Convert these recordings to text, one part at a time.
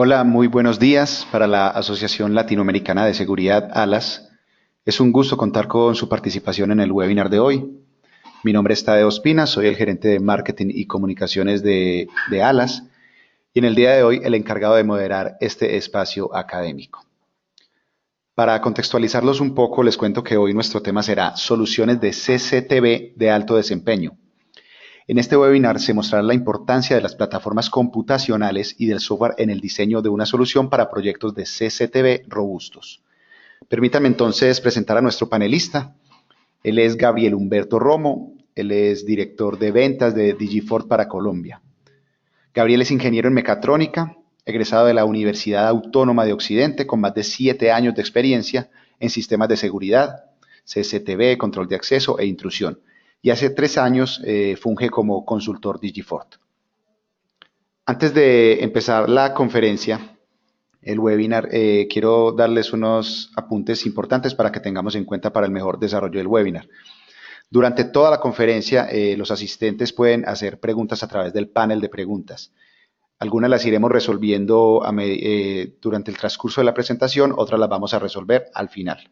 Hola, muy buenos días para la Asociación Latinoamericana de Seguridad, ALAS. Es un gusto contar con su participación en el webinar de hoy. Mi nombre es Tadeo Ospina, soy el gerente de marketing y comunicaciones de ALAS y en el día de hoy el encargado de moderar este espacio académico. Para contextualizarlos un poco, les cuento que hoy nuestro tema será soluciones de CCTV de alto desempeño. En este webinar se mostrará la importancia de las plataformas computacionales y del software en el diseño de una solución para proyectos de CCTV robustos. Permítanme entonces presentar a nuestro panelista. Él es Gabriel Humberto Romo, él es director de ventas de Digiford para Colombia. Gabriel es ingeniero en mecatrónica, egresado de la Universidad Autónoma de Occidente con más de 7 años de experiencia en sistemas de seguridad, CCTV, control de acceso e intrusión. Y hace 3 años funge como consultor Digiford. Antes de empezar la conferencia, el webinar, quiero darles unos apuntes importantes para que tengamos en cuenta para el mejor desarrollo del webinar. Durante toda la conferencia, los asistentes pueden hacer preguntas a través del panel de preguntas. Algunas las iremos resolviendo durante el transcurso de la presentación, otras las vamos a resolver al final.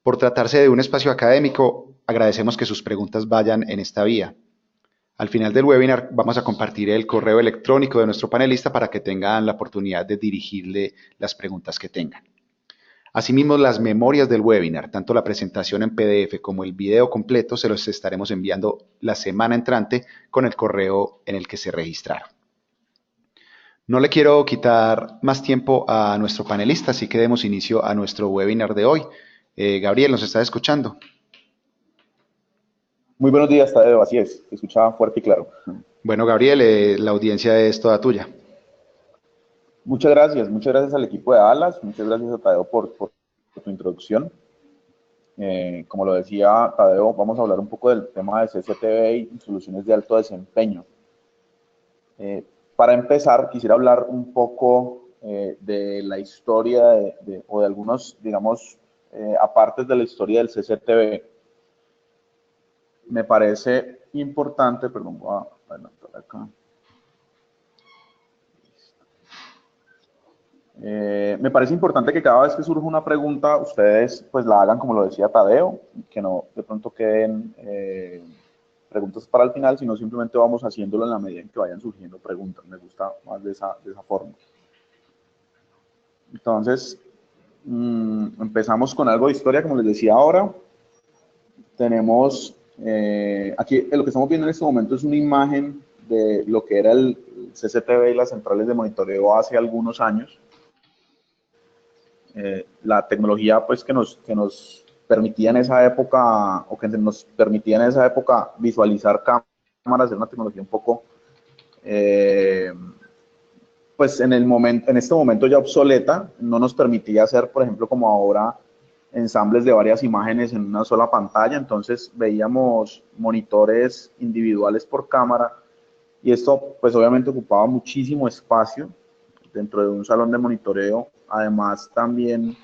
Por tratarse de un espacio académico, agradecemos que sus preguntas vayan en esta vía. Al final del webinar vamos a compartir el correo electrónico de nuestro panelista para que tengan la oportunidad de dirigirle las preguntas que tengan. Asimismo, las memorias del webinar, tanto la presentación en PDF como el video completo, se los estaremos enviando la semana entrante con el correo en el que se registraron. No le quiero quitar más tiempo a nuestro panelista, así que demos inicio a nuestro webinar de hoy. Gabriel, ¿nos está escuchando? Muy buenos días, Tadeo, así es, te escuchaba fuerte y claro. Bueno, Gabriel, la audiencia es toda tuya. Muchas gracias al equipo de Alas, muchas gracias a Tadeo por tu introducción. Como lo decía Tadeo, vamos a hablar un poco del tema de CCTV y soluciones de alto desempeño. Eh, para empezar, quisiera hablar un poco de la historia o de algunos, digamos, apartes de la historia del CCTV. Me parece importante, perdón, voy a adelantar acá. Me parece importante que cada vez que surja una pregunta, ustedes pues la hagan como lo decía Tadeo, que no de pronto queden preguntas para el final, sino simplemente vamos haciéndolo en la medida en que vayan surgiendo preguntas. Me gusta más de esa forma. Entonces, empezamos con algo de historia, como les decía ahora. Tenemos, aquí lo que estamos viendo en este momento es una imagen de lo que era el CCTV y las centrales de monitoreo hace algunos años. La tecnología pues que nos permitía en esa época, o que nos permitía en esa época visualizar cámaras, era una tecnología un poco, pues en este momento ya obsoleta, no nos permitía hacer, por ejemplo, como ahora, ensambles de varias imágenes en una sola pantalla, entonces veíamos monitores individuales por cámara, y esto pues obviamente ocupaba muchísimo espacio dentro de un salón de monitoreo. Además también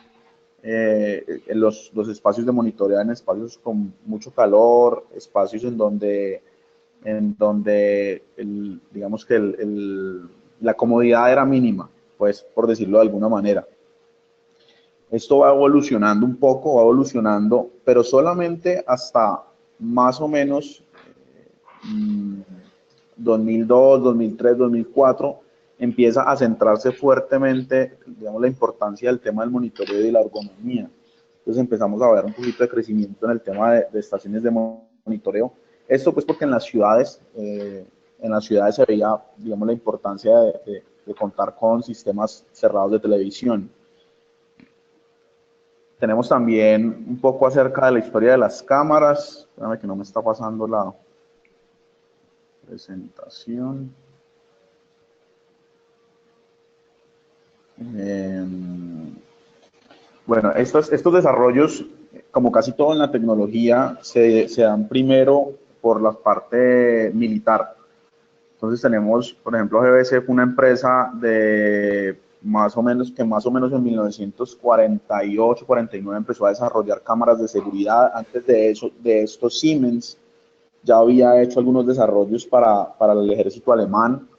los espacios de monitoreo en espacios con mucho calor, espacios en donde digamos que la comodidad era mínima, pues por decirlo de alguna manera. Esto va evolucionando un poco, va evolucionando, pero solamente hasta más o menos 2002, 2003, 2004, empieza a centrarse fuertemente, digamos, la importancia del tema del monitoreo y la ergonomía. Entonces empezamos a ver un poquito de crecimiento en el tema de estaciones de monitoreo. Esto pues porque en las ciudades se veía, digamos, la importancia de contar con sistemas cerrados de televisión. Tenemos también un poco acerca de la historia de las cámaras. Espérame que no me está pasando la presentación. Bueno, estos desarrollos, como casi todo en la tecnología, se dan primero por la parte militar. Entonces tenemos, por ejemplo, GBC fue una empresa de más o menos en 1948, 49 empezó a desarrollar cámaras de seguridad. Antes de eso, de esto Siemens ya había hecho algunos desarrollos para el ejército alemán.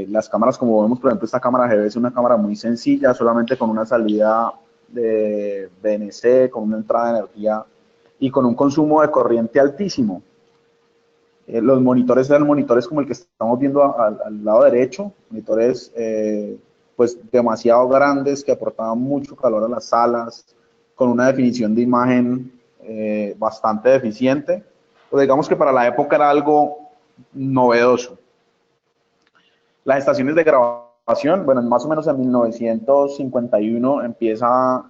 Las cámaras, como vemos, por ejemplo, esta cámara GB es una cámara muy sencilla, solamente con una salida de BNC, con una entrada de energía y con un consumo de corriente altísimo. Los monitores eran monitores como el que estamos viendo al lado derecho, monitores pues demasiado grandes que aportaban mucho calor a las salas, con una definición de imagen bastante deficiente. Pues digamos que para la época era algo novedoso. Las estaciones de grabación, bueno, más o menos en 1951 empieza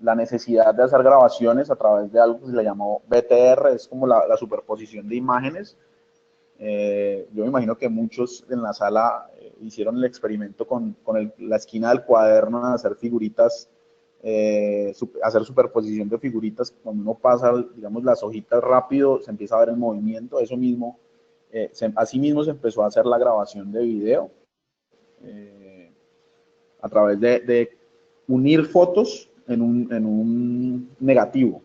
la necesidad de hacer grabaciones a través de algo que se le llamó BTR, es como la superposición de imágenes. Yo me imagino que muchos en la sala hicieron el experimento con la esquina del cuaderno de hacer figuritas, hacer superposición de figuritas. Cuando uno pasa, digamos, las hojitas rápido, se empieza a ver el movimiento. Eso mismo, así mismo se empezó a hacer la grabación de video a través de unir fotos en un negativo.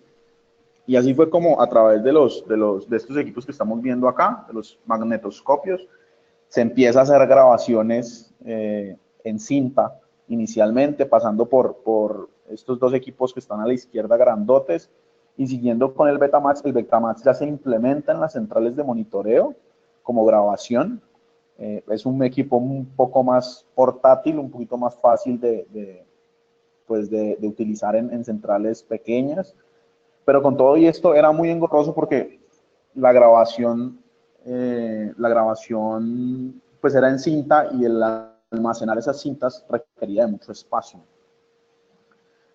Y así fue como a través de estos equipos que estamos viendo acá, de los magnetoscopios, se empieza a hacer grabaciones en cinta inicialmente, pasando por estos dos equipos que están a la izquierda grandotes, y siguiendo con el Betamax ya se implementa en las centrales de monitoreo como grabación. Es un equipo un poco más portátil, un poquito más fácil de utilizar en centrales pequeñas, pero con todo y esto era muy engorroso porque la grabación pues era en cinta y el almacenar esas cintas requería de mucho espacio.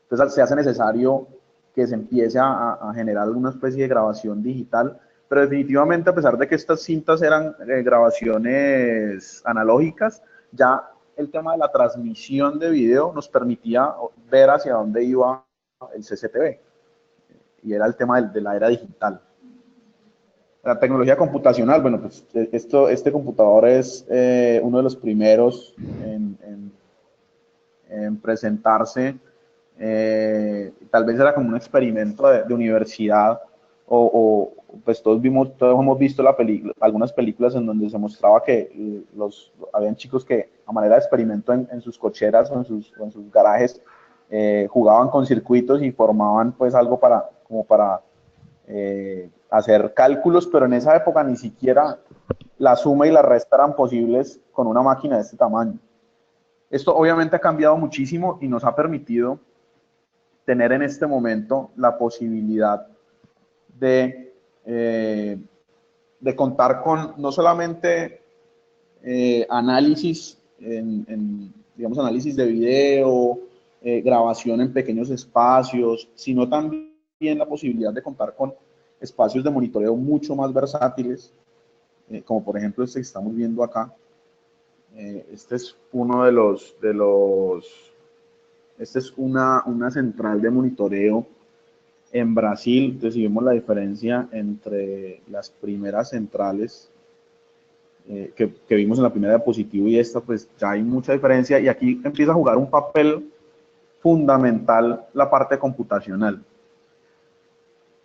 Entonces se hace necesario que se empiece a generar alguna especie de grabación digital, pero definitivamente a pesar de que estas cintas eran grabaciones analógicas, ya el tema de la transmisión de video nos permitía ver hacia dónde iba el CCTV, y era el tema de la era digital. La tecnología computacional, bueno, pues este computador es uno de los primeros en presentarse. Tal vez era como un experimento de universidad, pues todos hemos visto algunas películas en donde se mostraba que habían chicos que a manera de experimento en sus cocheras o en sus garajes jugaban con circuitos y formaban pues algo como para hacer cálculos, pero en esa época ni siquiera la suma y la resta eran posibles con una máquina de este tamaño. Esto obviamente ha cambiado muchísimo y nos ha permitido tener en este momento la posibilidad de contar con no solamente análisis, digamos, análisis de video, grabación en pequeños espacios, sino también la posibilidad de contar con espacios de monitoreo mucho más versátiles, como por ejemplo este que estamos viendo acá. Este es uno esta es una central de monitoreo en Brasil. Entonces, si vemos la diferencia entre las primeras centrales que vimos en la primera diapositiva y esta, pues ya hay mucha diferencia, y aquí empieza a jugar un papel fundamental la parte computacional.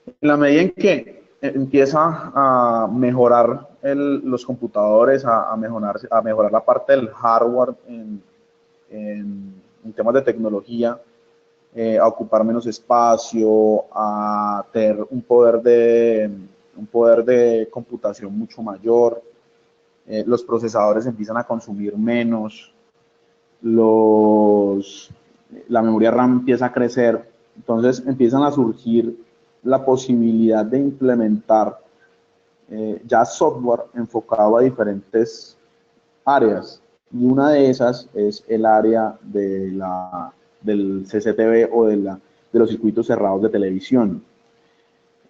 En la medida en que empieza a mejorar los computadores, a mejorar la parte del hardware en temas de tecnología, a ocupar menos espacio, a tener un poder de computación mucho mayor, los procesadores empiezan a consumir menos, la memoria RAM empieza a crecer, entonces empiezan a surgir la posibilidad de implementar ya software enfocado a diferentes áreas, y una de esas es el área del CCTV o de los circuitos cerrados de televisión.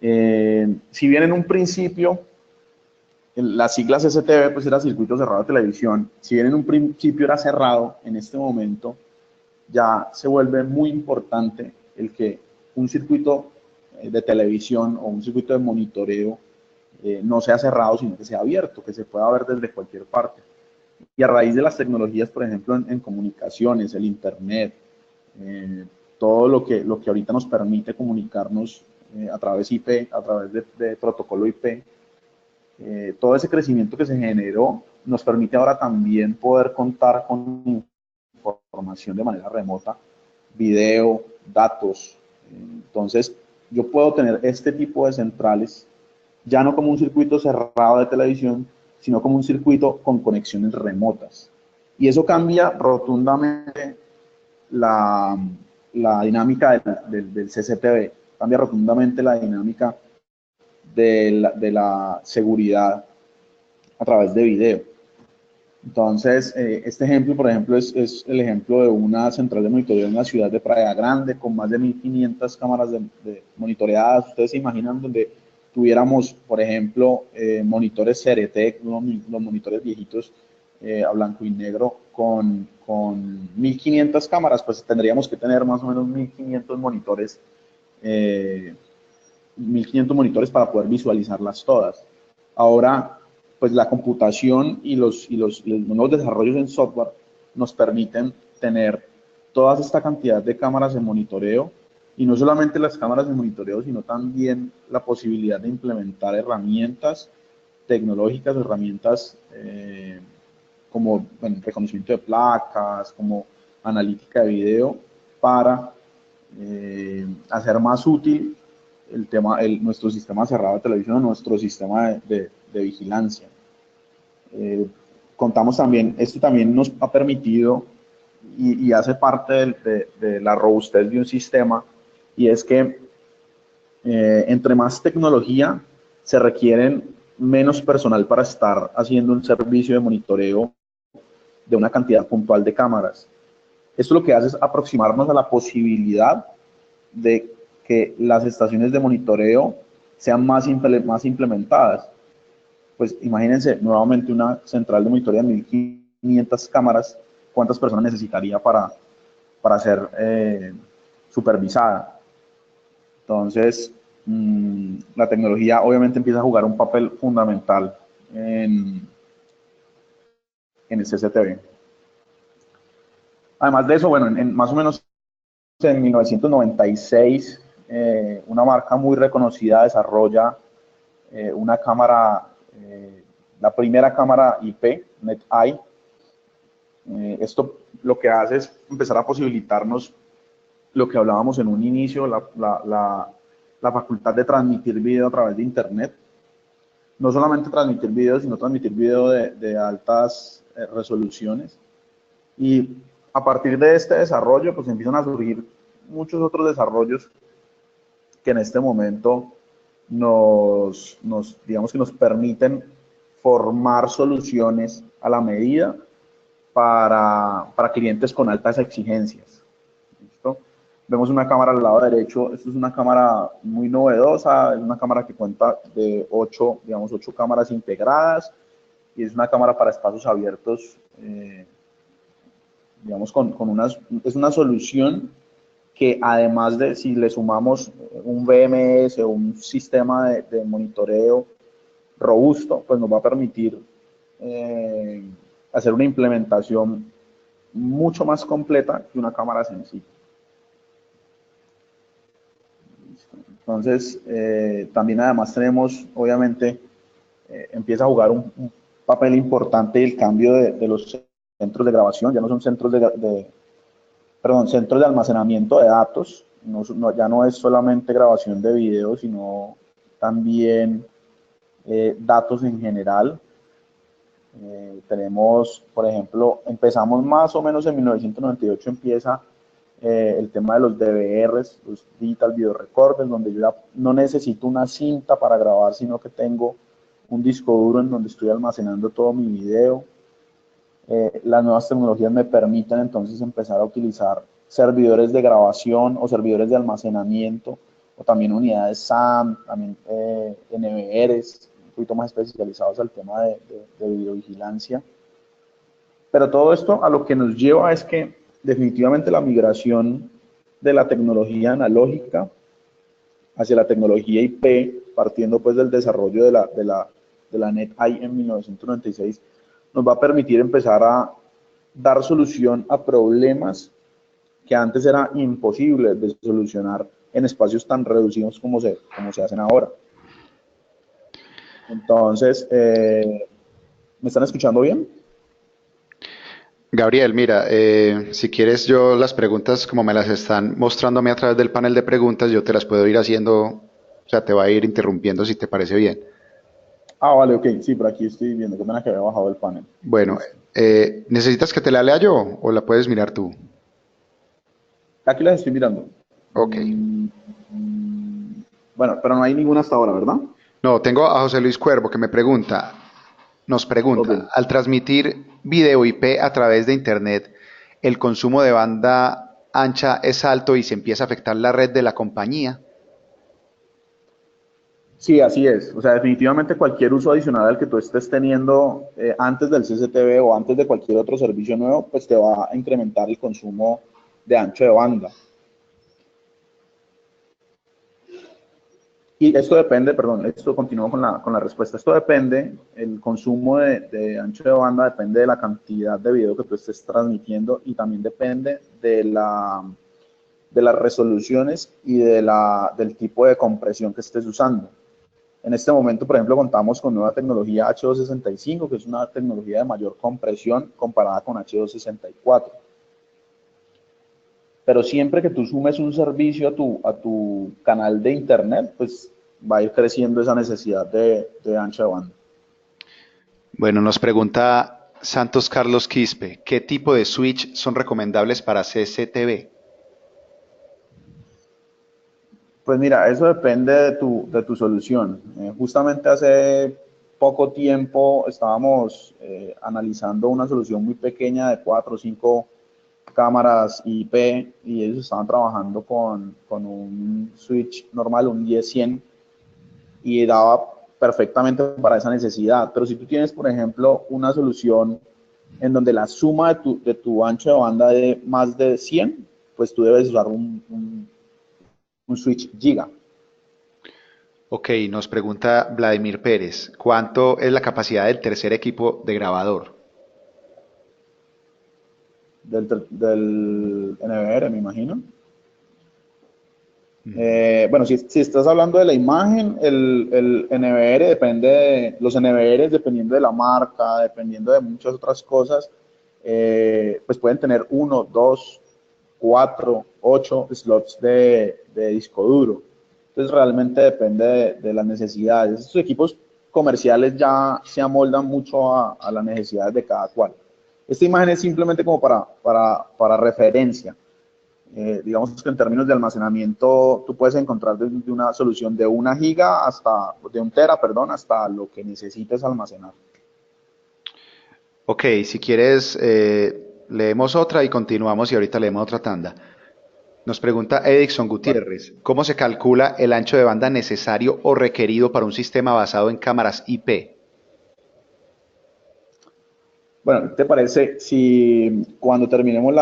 Si bien en un principio las siglas CCTV pues era circuito cerrado de televisión, si bien en un principio era cerrado, en este momento ya se vuelve muy importante el que un circuito de televisión o un circuito de monitoreo no sea cerrado, sino que sea abierto, que se pueda ver desde cualquier parte. Y a raíz de las tecnologías, por ejemplo, en comunicaciones, el Internet, todo lo que ahorita nos permite comunicarnos a través IP, a través de protocolo IP, todo ese crecimiento que se generó nos permite ahora también poder contar con información de manera remota, video, datos. Entonces, yo puedo tener este tipo de centrales, ya no como un circuito cerrado de televisión, sino como un circuito con conexiones remotas. Y eso cambia rotundamente la, la dinámica del CCTV, cambia rotundamente la dinámica de la seguridad a través de video. Entonces, este ejemplo, por ejemplo, es el ejemplo de una central de monitoreo en la ciudad de Praia Grande con más de 1.500 cámaras de monitoreadas. Ustedes se imaginan donde tuviéramos, por ejemplo, monitores CRT, los monitores viejitos a blanco y negro con 1.500 cámaras, pues tendríamos que tener más o menos 1.500 monitores, 1.500 monitores para poder visualizarlas todas. Ahora, pues la computación y los nuevos desarrollos en software nos permiten tener toda esta cantidad de cámaras de monitoreo, y no solamente las cámaras de monitoreo, sino también la posibilidad de implementar herramientas tecnológicas, herramientas como bueno, reconocimiento de placas, como analítica de video, para hacer más útil el tema, nuestro sistema cerrado de televisión, nuestro sistema de vigilancia. Contamos también, esto también nos ha permitido y hace parte de la robustez de un sistema, y es que entre más tecnología se requieren menos personal para estar haciendo un servicio de monitoreo de una cantidad puntual de cámaras. Esto lo que hace es aproximarnos a la posibilidad de que las estaciones de monitoreo sean más implementadas. Pues imagínense nuevamente una central de monitoreo de 1.500 cámaras, ¿cuántas personas necesitaría para ser supervisada? Entonces, la tecnología obviamente empieza a jugar un papel fundamental en el CCTV. Además de eso, bueno, más o menos en 1996, una marca muy reconocida desarrolla una cámara, la primera cámara IP, NetEye. Esto lo que hace es empezar a posibilitarnos lo que hablábamos en un inicio, la facultad de transmitir video a través de Internet. No solamente transmitir video, sino transmitir video de altas resoluciones. Y a partir de este desarrollo, pues empiezan a surgir muchos otros desarrollos que en este momento digamos que nos permiten formar soluciones a la medida para clientes con altas exigencias. ¿Listo? Vemos una cámara al lado derecho. Esta es una cámara muy novedosa, es una cámara que cuenta de 8 cámaras integradas, y es una cámara para espacios abiertos, digamos, es una solución que, además de, si le sumamos un VMS o un sistema de monitoreo robusto, pues nos va a permitir hacer una implementación mucho más completa que una cámara sencilla. Entonces, también además tenemos, obviamente, empieza a jugar un papel importante el cambio de los centros de grabación. Ya no son centros centros de almacenamiento de datos. Ya no es solamente grabación de video, sino también datos en general. Tenemos, por ejemplo, empezamos más o menos en 1998, empieza el tema de los DVRs, los Digital Video Recorders, donde yo ya no necesito una cinta para grabar, sino que tengo un disco duro en donde estoy almacenando todo mi video. Las nuevas tecnologías me permiten entonces empezar a utilizar servidores de grabación o servidores de almacenamiento, o también unidades SAM, también NVRs, un poquito más especializados al tema de videovigilancia. Pero todo esto a lo que nos lleva es que definitivamente la migración de la tecnología analógica hacia la tecnología IP, partiendo pues del desarrollo de la NetEye en 1996, nos va a permitir empezar a dar solución a problemas que antes era imposible de solucionar en espacios tan reducidos como se hacen ahora. Entonces, ¿Me están escuchando bien? Gabriel, mira, si quieres yo las preguntas como me las están mostrándome a través del panel de preguntas, yo te las puedo ir haciendo, o sea, te va a ir interrumpiendo si te parece bien. Ah, vale, ok, sí, por aquí estoy viendo, qué pena que había bajado el panel. Bueno, Listo. ¿necesitas que te la lea yo o la puedes mirar tú? Aquí las estoy mirando. Ok. Mm, bueno, pero no hay ninguna hasta ahora, ¿verdad? No, tengo a José Luis Cuervo que nos Ok. pregunta, al transmitir video IP a través de Internet, ¿el consumo de banda ancha es alto y se empieza a afectar la red de la compañía? Sí, así es. O sea, definitivamente cualquier uso adicional al que tú estés teniendo antes del CCTV o antes de cualquier otro servicio nuevo, pues te va a incrementar el consumo de ancho de banda. Y esto depende, perdón, esto continúo con la respuesta. Esto depende, el consumo de ancho de banda depende de la cantidad de video que tú estés transmitiendo y también depende de las resoluciones y del tipo de compresión que estés usando. En este momento, por ejemplo, contamos con nueva tecnología H265, que es una tecnología de mayor compresión comparada con H264. Pero siempre que tú sumes un servicio a tu canal de internet, pues va a ir creciendo esa necesidad de ancho de banda. Bueno, nos pregunta Santos Carlos Quispe, ¿qué tipo de switch son recomendables para CCTV? Pues mira, eso depende de tu solución. Justamente hace poco tiempo estábamos analizando una solución muy pequeña de 4 o 5 cámaras IP y ellos estaban trabajando con un switch normal, un 10-100, y daba perfectamente para esa necesidad. Pero si tú tienes, por ejemplo, una solución en donde la suma de tu ancho de banda de más de 100, pues tú debes usar un switch giga. Ok, nos pregunta Vladimir Pérez, ¿cuánto es la capacidad del tercer equipo de grabador? Del NVR, me imagino. Mm. Bueno, si estás hablando de la imagen, el NVR depende los NVR dependiendo de la marca, dependiendo de muchas otras cosas, pues pueden tener uno, dos, cuatro, ocho slots de disco duro. Entonces realmente depende de las necesidades. Estos equipos comerciales ya se amoldan mucho a las necesidades de cada cual. Esta imagen es simplemente como para referencia. Digamos que en términos de almacenamiento, tú puedes encontrar desde una solución de 1 giga hasta, de 1 tera, perdón, hasta lo que necesites almacenar. Ok, si quieres, leemos otra y continuamos y ahorita leemos otra tanda. Nos pregunta Edixon Vale. Gutiérrez, ¿cómo se calcula el ancho de banda necesario o requerido para un sistema basado en cámaras IP? Bueno, ¿te parece si cuando terminemos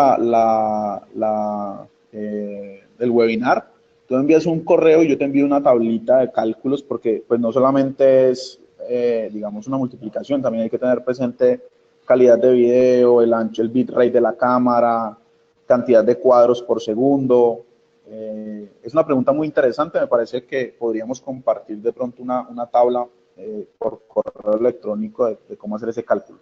el webinar, tú envías un correo y yo te envío una tablita de cálculos porque pues no solamente es, digamos, una multiplicación, también hay que tener presente calidad de video, el ancho, el bitrate de la cámara, cantidad de cuadros por segundo. Es una pregunta muy interesante, me parece que podríamos compartir de pronto una tabla por correo electrónico de cómo hacer ese cálculo.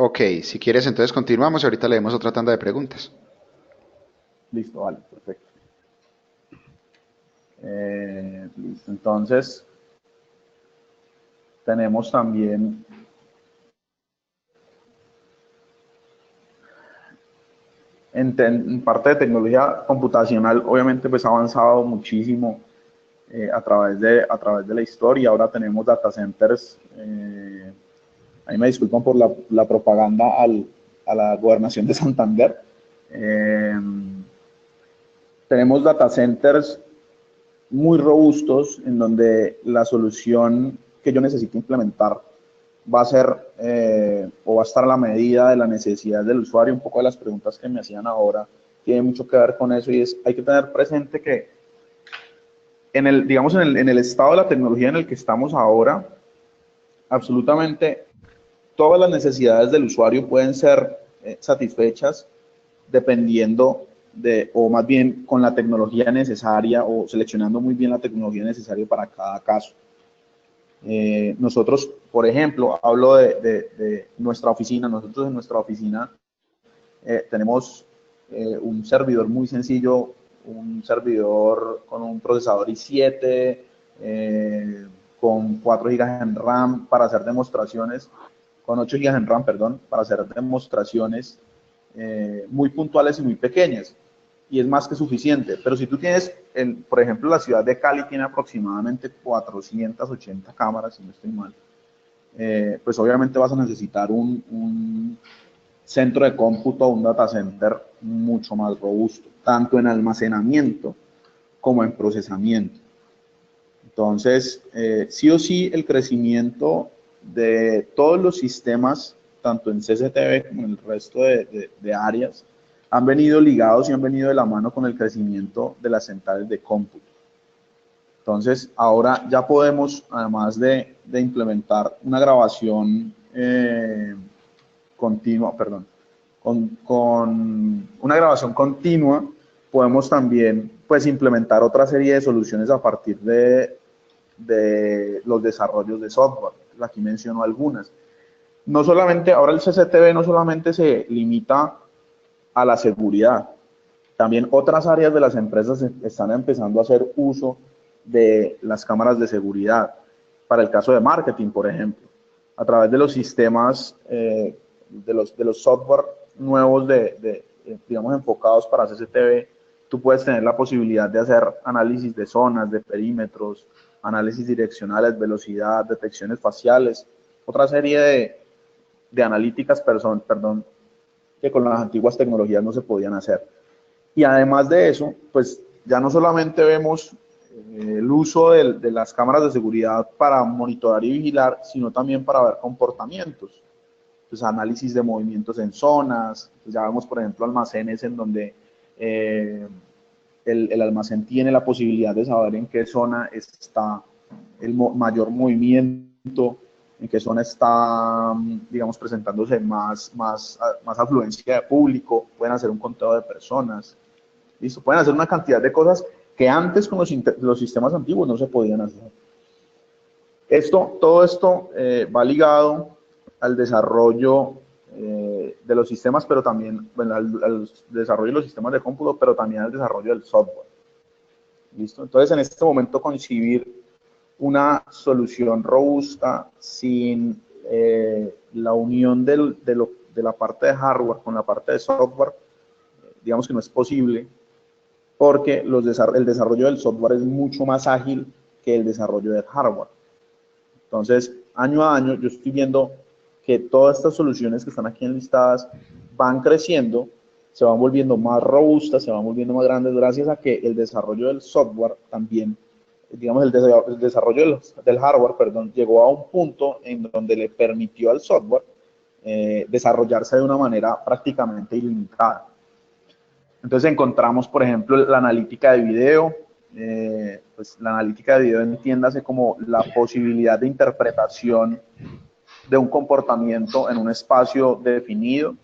Ok, si quieres, entonces continuamos y ahorita leemos otra tanda de preguntas. Listo, vale, perfecto. Listo, entonces tenemos también en parte de tecnología computacional, obviamente pues ha avanzado muchísimo a través de la historia. Ahora tenemos data centers, ahí me disculpan por la propaganda a la gobernación de Santander. Eh, Tenemos data centers muy robustos en donde la solución que yo necesito implementar va a ser o va a estar a la medida de la necesidad del usuario. Un poco de las preguntas que me hacían ahora tiene mucho que ver con eso y es, hay que tener presente que en el, digamos, en el estado de la tecnología en el que estamos ahora, absolutamente todas las necesidades del usuario pueden ser satisfechas dependiendo de, o más bien con la tecnología necesaria o seleccionando muy bien la tecnología necesaria para cada caso. Nosotros, por ejemplo, hablo de nuestra oficina. Nosotros en nuestra oficina tenemos un servidor muy sencillo, un servidor con un procesador i7, con 4 GB en RAM para hacer demostraciones, con 8 GB en RAM, perdón, para hacer demostraciones muy puntuales y muy pequeñas. Y es más que suficiente. Pero si tú tienes, por ejemplo, la ciudad de Cali tiene aproximadamente 480 cámaras, si no estoy mal, pues obviamente vas a necesitar un centro de cómputo, un data center mucho más robusto, tanto en almacenamiento como en procesamiento. Entonces, sí o sí, el crecimiento de todos los sistemas, tanto en CCTV como en el resto de áreas, han venido ligados y han venido de la mano con el crecimiento de las centrales de cómputo. Entonces, ahora ya podemos, además de implementar una grabación continua, perdón, con una grabación continua, podemos también pues implementar otra serie de soluciones a partir de los desarrollos de software. Aquí menciono algunas. No solamente, ahora el CCTV no solamente se limita a la seguridad, también otras áreas de las empresas están empezando a hacer uso de las cámaras de seguridad. Para el caso de marketing, por ejemplo, a través de los sistemas, de los software nuevos, digamos, enfocados para CCTV, tú puedes tener la posibilidad de hacer análisis de zonas, de perímetros, análisis direccionales, velocidad, detecciones faciales, otra serie de analíticas, perdón, que con las antiguas tecnologías no se podían hacer. Y además de eso, pues ya no solamente vemos el uso de las cámaras de seguridad para monitorar y vigilar, sino también para ver comportamientos. Pues análisis de movimientos en zonas, pues ya vemos, por ejemplo, almacenes en donde el almacén tiene la posibilidad de saber en qué zona está el mayor movimiento, en qué zona está, digamos, presentándose más afluencia de público, pueden hacer un conteo de personas, ¿listo? Pueden hacer una cantidad de cosas que antes con los sistemas antiguos no se podían hacer. Todo esto va ligado al desarrollo de los sistemas, pero también, bueno, al desarrollo de los sistemas de cómputo, pero también al desarrollo del software. ¿Listo? Entonces, en este momento, concebir una solución robusta sin la unión de la parte de hardware con la parte de software, digamos que no es posible, porque el desarrollo del software es mucho más ágil que el desarrollo del hardware. Entonces, año a año, yo estoy viendo que todas estas soluciones que están aquí enlistadas van creciendo, se van volviendo más robustas, se van volviendo más grandes, gracias a que el desarrollo del software también, digamos, el desarrollo del hardware, perdón, llegó a un punto en donde le permitió al software desarrollarse de una manera prácticamente ilimitada. Entonces encontramos, por ejemplo, la analítica de video. Pues la analítica de video, entiéndase como la posibilidad de interpretación de un comportamiento en un espacio definido.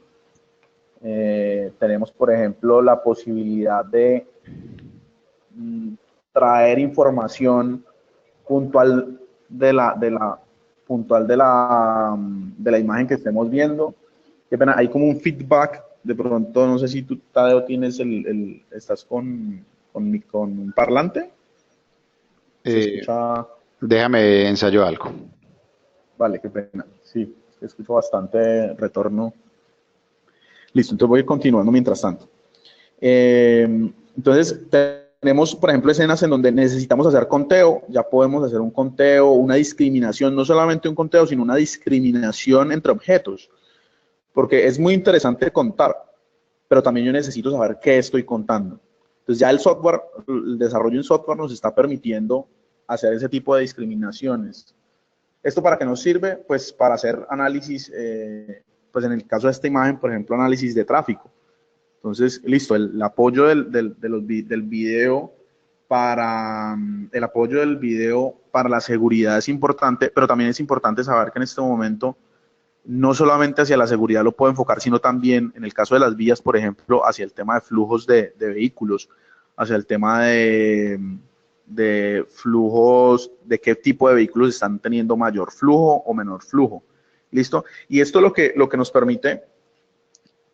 Tenemos, por ejemplo, la posibilidad de traer información puntual puntual de la imagen que estemos viendo. Qué pena, hay como un feedback. De pronto, no sé si tú, Tadeo, tienes estás con un parlante. Se escucha. Déjame ensayo algo. Vale, qué pena. Sí, escucho bastante retorno. Listo, entonces voy a ir continuando mientras tanto. Entonces, tenemos, por ejemplo, escenas en donde necesitamos hacer conteo. Ya podemos hacer un conteo, una discriminación, no solamente un conteo, sino una discriminación entre objetos. Porque es muy interesante contar, pero también yo necesito saber qué estoy contando. Entonces ya el software, el desarrollo en software nos está permitiendo hacer ese tipo de discriminaciones. ¿Esto para qué nos sirve? Pues para hacer análisis, pues en el caso de esta imagen, por ejemplo, análisis de tráfico. Entonces, listo, el apoyo del video para la seguridad es importante, pero también es importante saber que en este momento no solamente hacia la seguridad lo puedo enfocar, sino también, en el caso de las vías, por ejemplo, hacia el tema de flujos de vehículos, hacia el tema de flujos, de qué tipo de vehículos están teniendo mayor flujo o menor flujo. ¿Listo? Y esto lo que nos permite,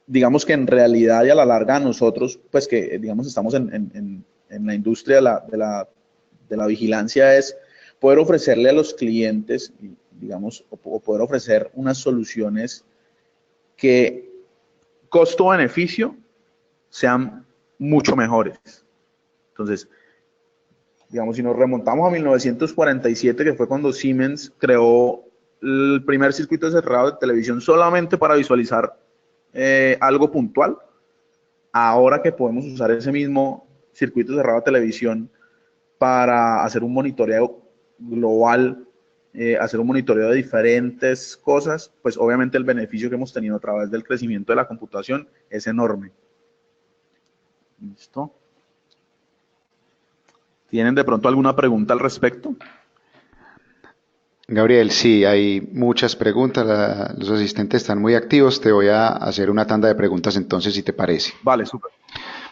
digamos que en realidad y a la larga nosotros, pues que digamos estamos en la industria de la vigilancia, es poder ofrecerle a los clientes, digamos, o poder ofrecer unas soluciones que costo-beneficio sean mucho mejores. Entonces, digamos, si nos remontamos a 1947, que fue cuando Siemens creó el primer circuito cerrado de televisión solamente para visualizar algo puntual, ahora que podemos usar ese mismo circuito cerrado de televisión para hacer un monitoreo global, hacer un monitoreo de diferentes cosas, pues obviamente el beneficio que hemos tenido a través del crecimiento de la computación es enorme. ¿Listo? ¿Tienen de pronto alguna pregunta al respecto? Gabriel, sí, hay muchas preguntas, los asistentes están muy activos, te voy a hacer una tanda de preguntas entonces, si te parece. Vale, súper.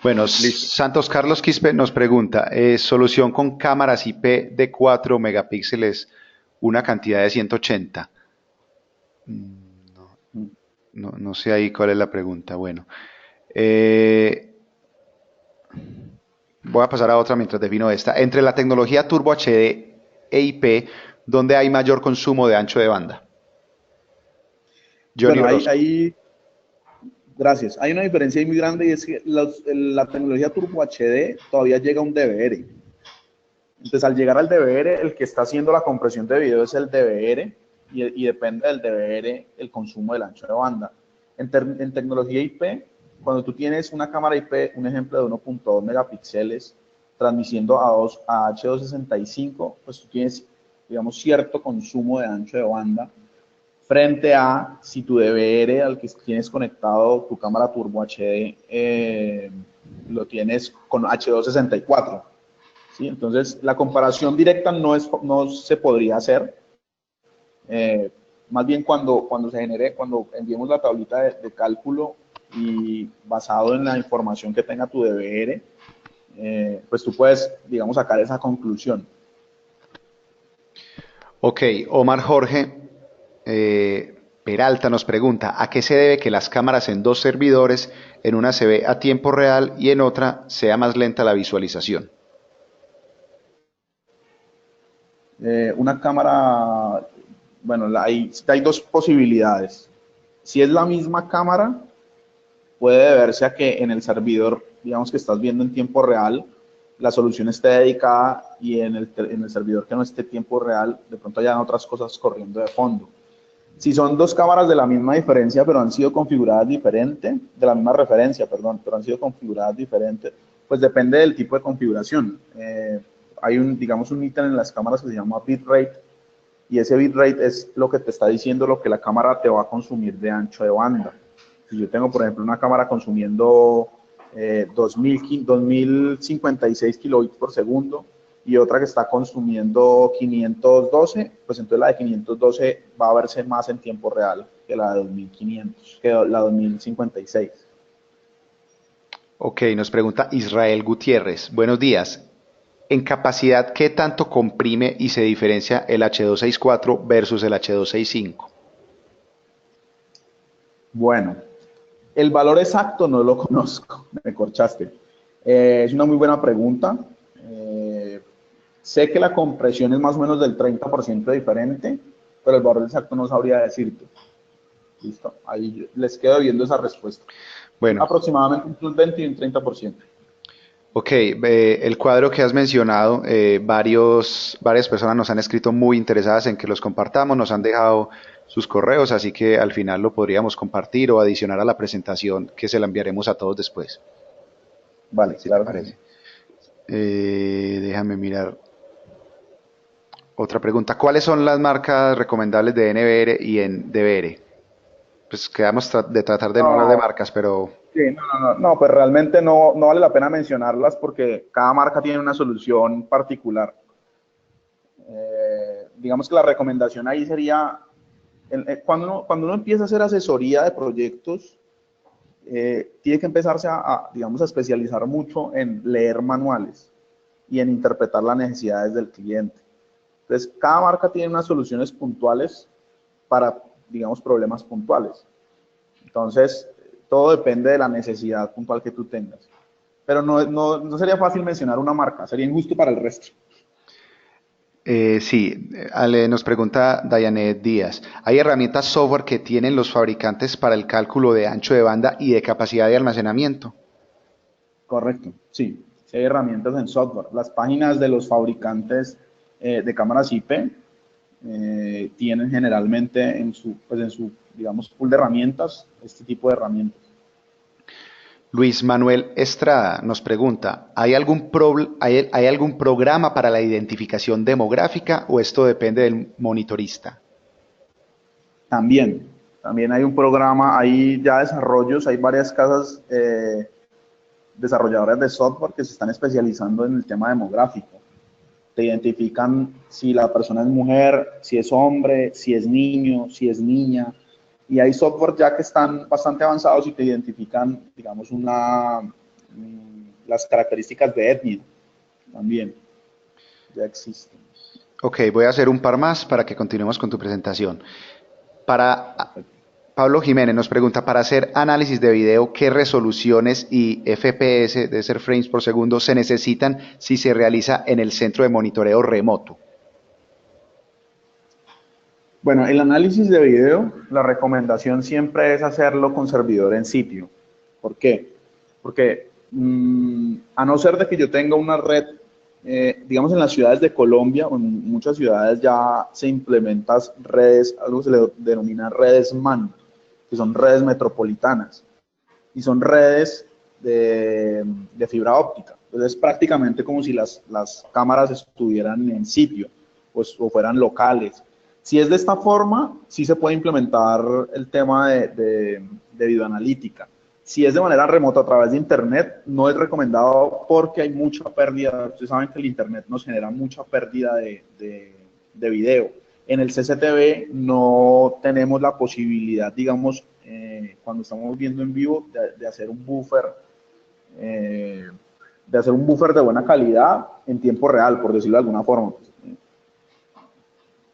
Bueno, Listo. Santos Carlos Quispe nos pregunta, solución con cámaras IP de 4 megapíxeles, una cantidad de 180. No sé ahí cuál es la pregunta. Bueno, eh, voy a pasar a otra mientras defino esta. Entre la tecnología Turbo HD e IP, ¿dónde hay mayor consumo de ancho de banda? Johnny Bueno, Orozco. gracias. Hay una diferencia ahí muy grande y es que la tecnología Turbo HD todavía llega a un DVR. Entonces, al llegar al DVR, el que está haciendo la compresión de video es el DVR y depende del DVR el consumo del ancho de banda. En tecnología IP, cuando tú tienes una cámara IP, un ejemplo de 1.2 megapíxeles, transmitiendo a H265, pues tú tienes, digamos, cierto consumo de ancho de banda frente a si tu DVR al que tienes conectado tu cámara Turbo HD lo tienes con H264. ¿Sí? Entonces, la comparación directa no se podría hacer. Más bien cuando enviemos la tablita de cálculo y basado en la información que tenga tu DVR, pues tú puedes, digamos, sacar esa conclusión. Ok, Omar Jorge Peralta nos pregunta, ¿a qué se debe que las cámaras en dos servidores, en una se ve a tiempo real y en otra sea más lenta la visualización? Una cámara, bueno, hay dos posibilidades. Si es la misma cámara, puede deberse a que en el servidor, digamos que estás viendo en tiempo real, la solución esté dedicada y en el servidor que no esté tiempo real, de pronto hayan otras cosas corriendo de fondo. Si son dos cámaras de la misma diferencia, pero han sido configuradas diferente, de la misma referencia, perdón, pero han sido configuradas diferentes, pues depende del tipo de configuración. Hay digamos, un ítem en las cámaras que se llama bitrate, y ese bitrate es lo que te está diciendo lo que la cámara te va a consumir de ancho de banda. Si yo tengo, por ejemplo, una cámara consumiendo 2056 kilobits por segundo y otra que está consumiendo 512, pues entonces la de 512 va a verse más en tiempo real que la de 2500, que la 2056. Ok, nos pregunta Israel Gutiérrez. Buenos días. En capacidad, ¿qué tanto comprime y se diferencia el H264 versus el H265? Bueno, el valor exacto no lo conozco, me corchaste. Es una muy buena pregunta. Sé que la compresión es más o menos del 30% diferente, pero el valor exacto no sabría decirte. Listo, ahí les quedo viendo esa respuesta. Bueno, Aproximadamente un 20 y un 30%. ok, el cuadro que has mencionado, varias personas nos han escrito muy interesadas en que los compartamos, nos han dejado sus correos, así que al final lo podríamos compartir o adicionar a la presentación que se la enviaremos a todos después, Vale, si te claro que sí. parece. Déjame mirar otra pregunta. ¿Cuáles son las marcas recomendables de NVR y en DVR? Pues quedamos de tratar de no hablar de No, marcas, pero sí, no, pues realmente no vale la pena mencionarlas porque cada marca tiene una solución particular. Digamos que la recomendación ahí sería, cuando uno empieza a hacer asesoría de proyectos, tiene que empezarse digamos, a especializar mucho en leer manuales. y en interpretar las necesidades del cliente. Entonces, cada marca tiene unas soluciones puntuales para, digamos, problemas puntuales. Entonces, todo depende de la necesidad puntual que tú tengas. Pero no sería fácil mencionar una marca, sería injusto para el resto. Sí, Ale, nos pregunta Dayanet Díaz. ¿Hay herramientas software que tienen los fabricantes para el cálculo de ancho de banda y de capacidad de almacenamiento? Correcto, sí. Sí hay herramientas en software. Las páginas de los fabricantes de cámaras IP tienen generalmente en su, digamos, pool de herramientas, este tipo de herramientas. Luis Manuel Estrada nos pregunta, ¿hay algún programa para la identificación demográfica o esto depende del monitorista? También hay un programa, hay ya desarrollos, hay varias casas desarrolladoras de software que se están especializando en el tema demográfico. Te identifican si la persona es mujer, si es hombre, si es niño, si es niña. Y hay software ya que están bastante avanzados y te identifican, digamos, las características de etnia también. Ya existen. Ok, voy a hacer un par más para que continuemos con tu presentación. Para Pablo Jiménez nos pregunta, para hacer análisis de video, ¿qué resoluciones y FPS, de ser frames por segundo, se necesitan si se realiza en el centro de monitoreo remoto? Bueno, el análisis de video, la recomendación siempre es hacerlo con servidor en sitio. ¿Por qué? Porque a no ser de que yo tenga una red, digamos en las ciudades de Colombia, o en muchas ciudades ya se implementan redes, algo se le denomina redes MAN, que son redes metropolitanas, y son redes de fibra óptica. Entonces es prácticamente como si las cámaras estuvieran en sitio, pues, o fueran locales. Si es de esta forma, sí se puede implementar el tema de videoanalítica. Si es de manera remota a través de Internet, no es recomendado porque hay mucha pérdida. Ustedes saben que el Internet nos genera mucha pérdida de video. En el CCTV no tenemos la posibilidad, digamos, cuando estamos viendo en vivo, de hacer un buffer, de buena calidad en tiempo real, por decirlo de alguna forma.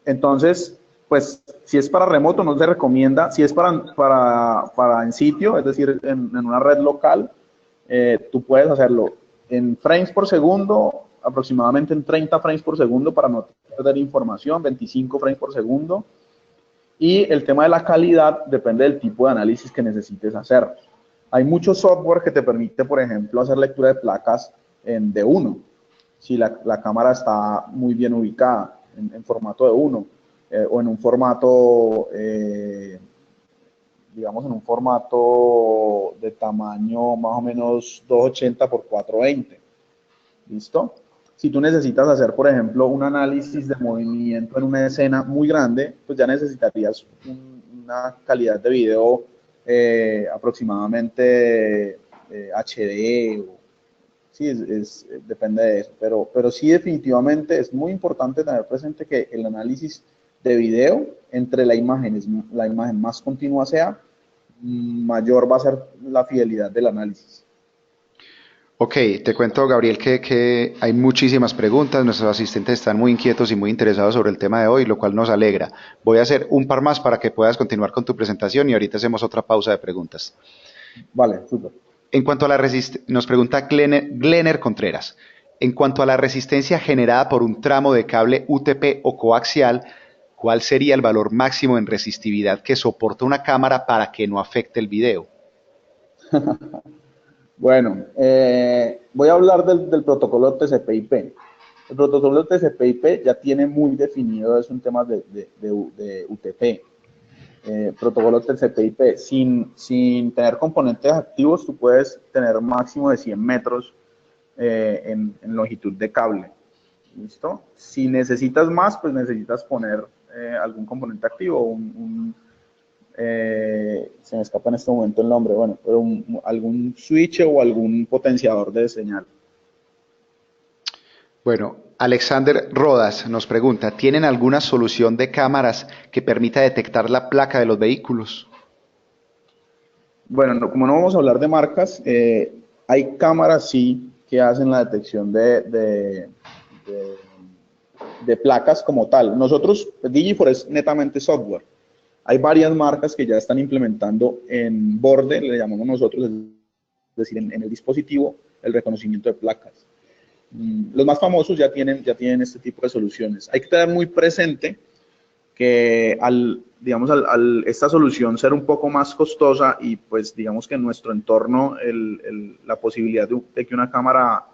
Entonces, pues, si es para remoto, no se recomienda. Si es para en sitio, es decir, en una red local, tú puedes hacerlo en frames por segundo, aproximadamente en 30 frames por segundo para no perder información, 25 frames por segundo. Y el tema de la calidad depende del tipo de análisis que necesites hacer. Hay mucho software que te permite, por ejemplo, hacer lectura de placas en D1, si la cámara está muy bien ubicada en formato de 1 o en un formato, digamos, en un formato de tamaño más o menos 280 por 420. ¿Listo? Si tú necesitas hacer, por ejemplo, un análisis de movimiento en una escena muy grande, pues ya necesitarías una calidad de video aproximadamente HD o sí, depende de eso, pero sí definitivamente es muy importante tener presente que el análisis de video entre la imagen más continua sea, mayor va a ser la fidelidad del análisis. Ok, te cuento, Gabriel, que hay muchísimas preguntas. Nuestros asistentes están muy inquietos y muy interesados sobre el tema de hoy, lo cual nos alegra. Voy a hacer un par más para que puedas continuar con tu presentación y ahorita hacemos otra pausa de preguntas. Vale, súper. En cuanto a la resistencia, nos pregunta Glenner Contreras, en cuanto a la resistencia generada por un tramo de cable UTP o coaxial, ¿cuál sería el valor máximo en resistividad que soporta una cámara para que no afecte el video? Bueno, voy a hablar del protocolo TCP/IP. El protocolo TCP/IP ya tiene muy definido, es un tema de UTP. Protocolo TCP/IP, sin tener componentes activos, tú puedes tener un máximo de 100 metros en longitud de cable. ¿Listo? Si necesitas más, pues necesitas poner algún componente activo, se me escapa en este momento el nombre, bueno, pero algún switch o algún potenciador de señal. Bueno, Alexander Rodas nos pregunta, ¿tienen alguna solución de cámaras que permita detectar la placa de los vehículos? Bueno, como no vamos a hablar de marcas, hay cámaras sí que hacen la detección de placas como tal. Nosotros, Digifor es netamente software. Hay varias marcas que ya están implementando en borde, le llamamos nosotros, es decir, en el dispositivo, el reconocimiento de placas. Los más famosos ya tienen este tipo de soluciones. Hay que tener muy presente que digamos, esta solución ser un poco más costosa y pues digamos que en nuestro entorno la posibilidad de que una cámara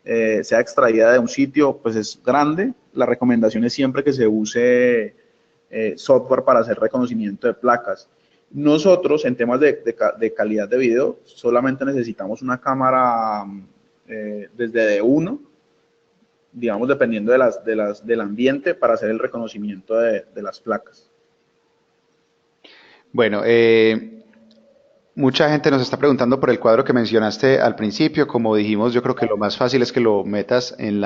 sea extraída de un sitio pues es grande, la recomendación es siempre que se use software para hacer reconocimiento de placas. Nosotros en temas de calidad de video solamente necesitamos una cámara desde D1, digamos, dependiendo del ambiente para hacer el reconocimiento de las placas. Bueno, mucha gente nos está preguntando por el cuadro que mencionaste al principio. Como dijimos, yo creo que lo más fácil es que lo metas en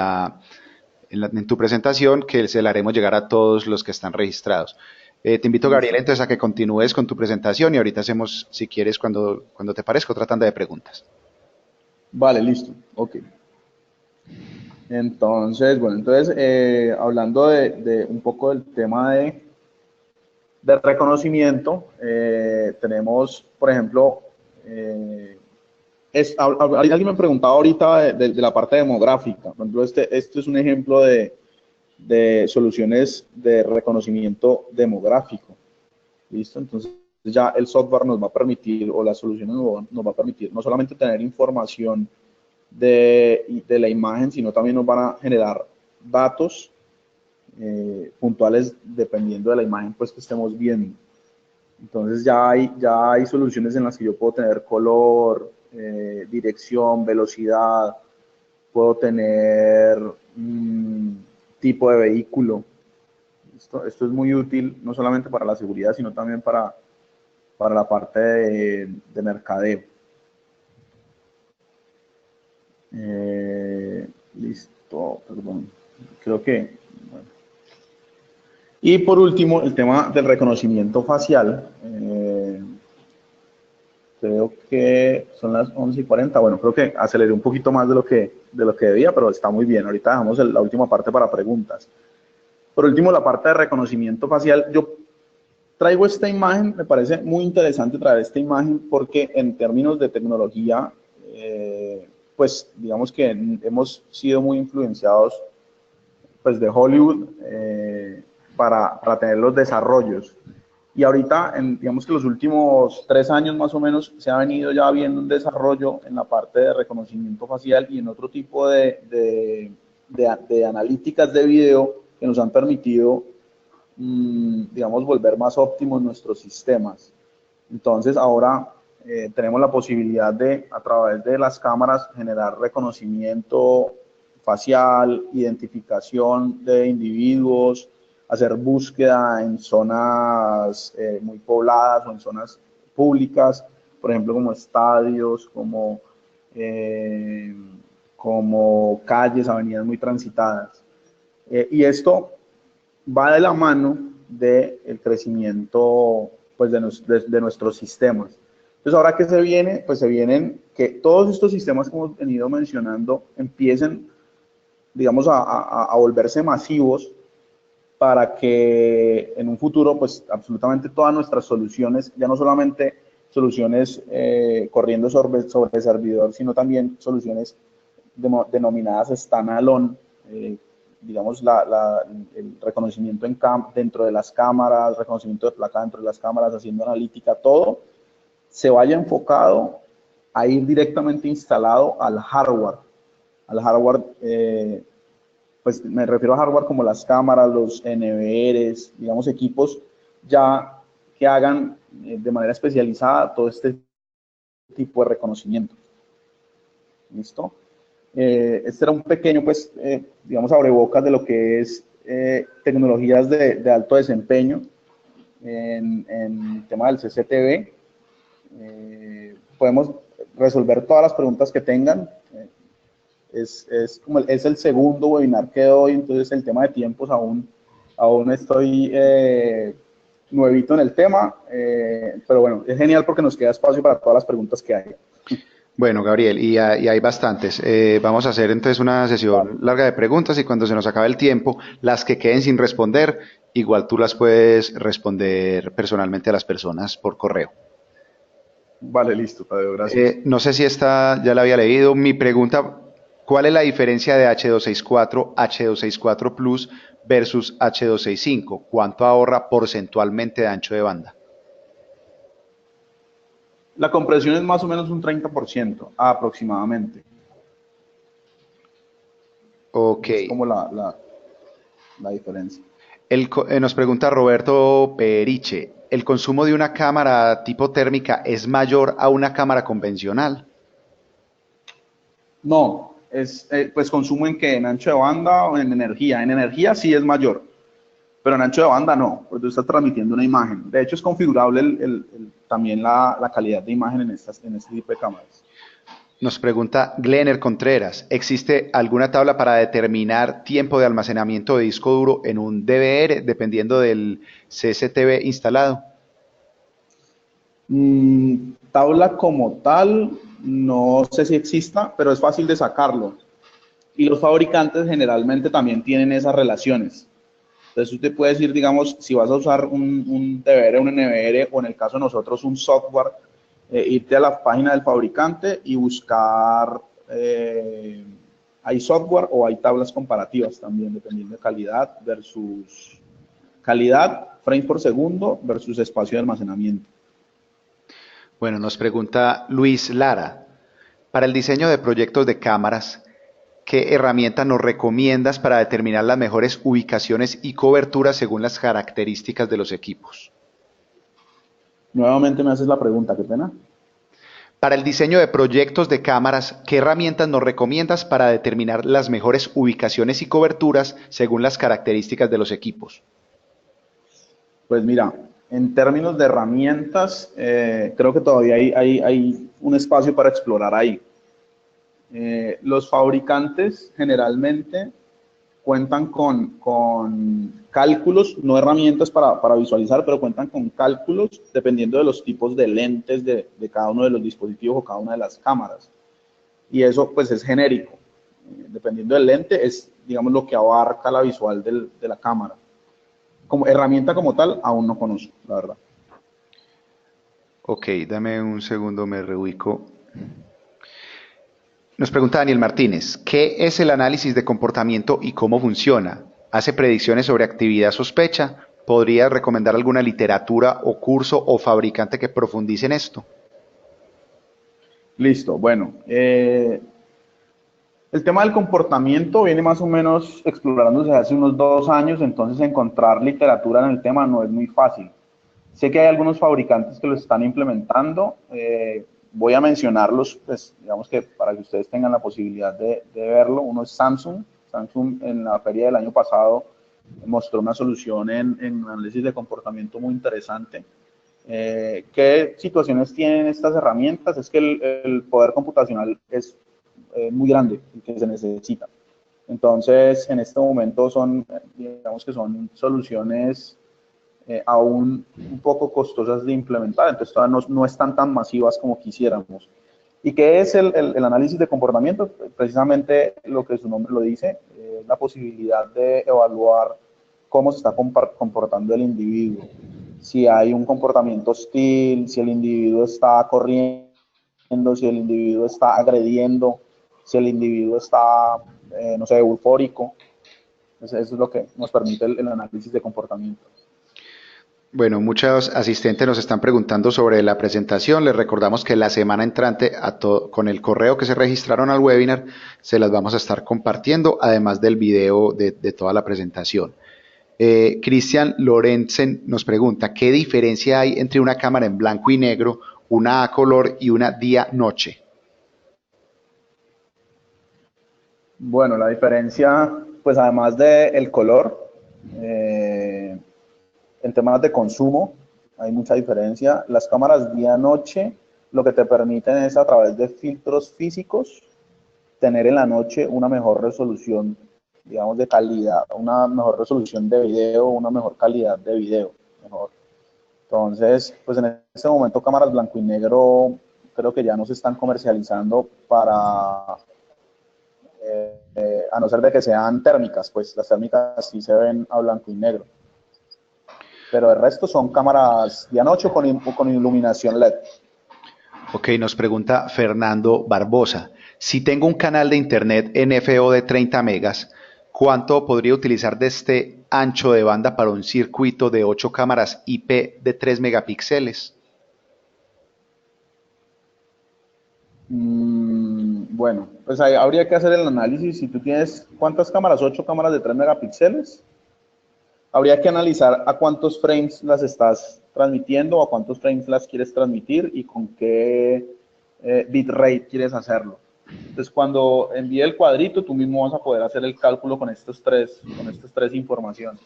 tu presentación, que se la haremos llegar a todos los que están registrados. Te invito, Gabriel, Listo. entonces a que continúes con tu presentación y ahorita hacemos, si quieres, cuando te parezca, otra tanda de preguntas. Vale, listo. Ok. Entonces, bueno, hablando de un poco del tema de reconocimiento, tenemos, por ejemplo, alguien me preguntaba ahorita de la parte demográfica. Por ejemplo, este es un ejemplo de soluciones de reconocimiento demográfico. ¿Listo? Entonces ya el software nos va a permitir, o las soluciones nos va a permitir, no solamente tener información de la imagen, sino también nos van a generar datos puntuales dependiendo de la imagen pues, que estemos viendo. Entonces ya hay soluciones en las que yo puedo tener color, dirección, velocidad, puedo tener tipo de vehículo. Esto es muy útil no solamente para la seguridad, sino también para la parte de mercadeo. Listo, perdón. Creo que... Bueno. Y por último, el tema del reconocimiento facial. Creo que son las 11:40. Bueno, creo que aceleré un poquito más de lo que debía, pero está muy bien. Ahorita dejamos la última parte para preguntas. Por último, la parte de reconocimiento facial. Yo traigo esta imagen, me parece muy interesante traer esta imagen porque en términos de tecnología, pues digamos que hemos sido muy influenciados pues de Hollywood para tener los desarrollos. Y ahorita, digamos que los últimos 3 años más o menos, se ha venido ya viendo un desarrollo en la parte de reconocimiento facial y en otro tipo de analíticas de video que nos han permitido, digamos, volver más óptimos nuestros sistemas. Entonces, ahora tenemos la posibilidad de, a través de las cámaras, generar reconocimiento facial, identificación de individuos, hacer búsqueda en zonas muy pobladas o en zonas públicas, por ejemplo, como estadios, como calles, avenidas muy transitadas. Y esto va de la mano del crecimiento pues, de nuestros sistemas. Entonces, ahora que se viene, pues se vienen que todos estos sistemas que hemos venido mencionando empiecen, digamos, a volverse masivos para que en un futuro, pues absolutamente todas nuestras soluciones, ya no solamente soluciones corriendo sobre servidor, sino también soluciones denominadas standalone, digamos, el reconocimiento dentro de las cámaras, reconocimiento de placa dentro de las cámaras, haciendo analítica, todo se vaya enfocado a ir directamente instalado al hardware, pues me refiero a hardware como las cámaras, los NVRs, digamos equipos ya que hagan de manera especializada todo este tipo de reconocimiento. ¿Listo? Este era un pequeño, pues, digamos, abrebocas de lo que es tecnologías de alto desempeño en el tema del CCTV. Podemos resolver todas las preguntas que tengan. Es el segundo webinar que doy, entonces el tema de tiempos aún estoy nuevito en el tema, pero bueno, es genial porque nos queda espacio para todas las preguntas que hay. Bueno, Gabriel, y hay bastantes. Vamos a hacer entonces una Vale, sesión larga de preguntas y cuando se nos acabe el tiempo, las que queden sin responder, igual tú las puedes responder personalmente a las personas por correo. vale, listo, Tadeo, gracias. No sé si esta ya la había leído. Mi pregunta, ¿cuál es la diferencia de H264, H264 Plus versus H265? ¿Cuánto ahorra porcentualmente de ancho de banda? La compresión es más o menos un 30% aproximadamente. Ok. Es como la diferencia. Nos pregunta Roberto Periche, ¿el consumo de una cámara tipo térmica es mayor a una cámara convencional? No, es pues consumo en qué, en ancho de banda o en energía. En energía sí es mayor, pero en ancho de banda no, porque tú estás transmitiendo una imagen. De hecho, es configurable también la calidad de imagen en este tipo de cámaras. Nos pregunta Glenner Contreras, ¿existe alguna tabla para determinar tiempo de almacenamiento de disco duro en un DVR dependiendo del CCTV instalado? Tabla como tal, no sé si exista, pero es fácil de sacarlo. Y los fabricantes generalmente también tienen esas relaciones. Entonces usted puede decir, digamos, si vas a usar un DVR, un NVR o en el caso de nosotros un software, irte a la página del fabricante y buscar, hay software o hay tablas comparativas también, dependiendo de calidad, frames por segundo versus espacio de almacenamiento. Bueno, nos pregunta Luis Lara, para el diseño de proyectos de cámaras, ¿qué herramienta nos recomiendas para determinar las mejores ubicaciones y coberturas según las características de los equipos? Nuevamente me haces la pregunta, qué pena. Para el diseño de proyectos de cámaras, ¿qué herramientas nos recomiendas para determinar las mejores ubicaciones y coberturas según las características de los equipos? Pues mira, en términos de herramientas, creo que todavía hay un espacio para explorar ahí. Los fabricantes generalmente cuentan con cálculos, no herramientas para visualizar, pero cuentan con cálculos dependiendo de los tipos de lentes de cada uno de los dispositivos o cada una de las cámaras. Y eso pues es genérico. Dependiendo del lente es, digamos, lo que abarca la visual de la cámara. Como herramienta como tal, aún no conozco, la verdad. Ok, dame un segundo, me reubico. Nos pregunta Daniel Martínez, ¿qué es el análisis de comportamiento y cómo funciona? ¿Hace predicciones sobre actividad sospecha? ¿Podrías recomendar alguna literatura o curso o fabricante que profundice en esto? Listo, bueno, el tema del comportamiento viene más o menos explorándose hace unos 2 años, entonces encontrar literatura en el tema no es muy fácil. Sé que hay algunos fabricantes que lo están implementando, voy a mencionarlos, pues digamos que para que ustedes tengan la posibilidad de verlo. Uno es Samsung. Samsung en la feria del año pasado mostró una solución en análisis de comportamiento muy interesante. ¿Qué situaciones tienen estas herramientas? Es que el poder computacional es muy grande el que se necesita. Entonces, en este momento son, digamos que son soluciones aún un poco costosas de implementar, entonces todavía no están tan masivas como quisiéramos. ¿Y qué es el análisis de comportamiento? Precisamente lo que su nombre lo dice, la posibilidad de evaluar cómo se está comportando el individuo. Si hay un comportamiento hostil, si el individuo está corriendo, si el individuo está agrediendo, si el individuo está, no sé, eufórico. Entonces, eso es lo que nos permite el análisis de comportamiento. Bueno, muchos asistentes nos están preguntando sobre la presentación. Les recordamos que la semana entrante, con el correo que se registraron al webinar, se las vamos a estar compartiendo, además del video de toda la presentación. Cristian Lorenzen nos pregunta, ¿qué diferencia hay entre una cámara en blanco y negro, una a color y una día-noche? Bueno, la diferencia, pues además del color, eh, en temas de consumo, hay mucha diferencia. Las cámaras día-noche lo que te permiten es a través de filtros físicos tener en la noche una mejor resolución, digamos, de calidad, una mejor resolución de video, una mejor calidad de video. Mejor. Entonces, pues en este momento cámaras blanco y negro creo que ya no se están comercializando para, a no ser de que sean térmicas, pues las térmicas sí se ven a blanco y negro. Pero el resto son cámaras de anoche con iluminación LED. Ok, nos pregunta Fernando Barbosa. Si tengo un canal de internet NFO de 30 megas, ¿cuánto podría utilizar de este ancho de banda para un circuito de 8 cámaras IP de 3 megapíxeles? Bueno, pues ahí habría que hacer el análisis. Si tú tienes, ¿cuántas cámaras? 8 cámaras de 3 megapíxeles. Habría que analizar a cuántos frames las estás transmitiendo o a cuántos frames las quieres transmitir y con qué bitrate quieres hacerlo. Entonces, cuando envíe el cuadrito, tú mismo vas a poder hacer el cálculo con estas tres informaciones.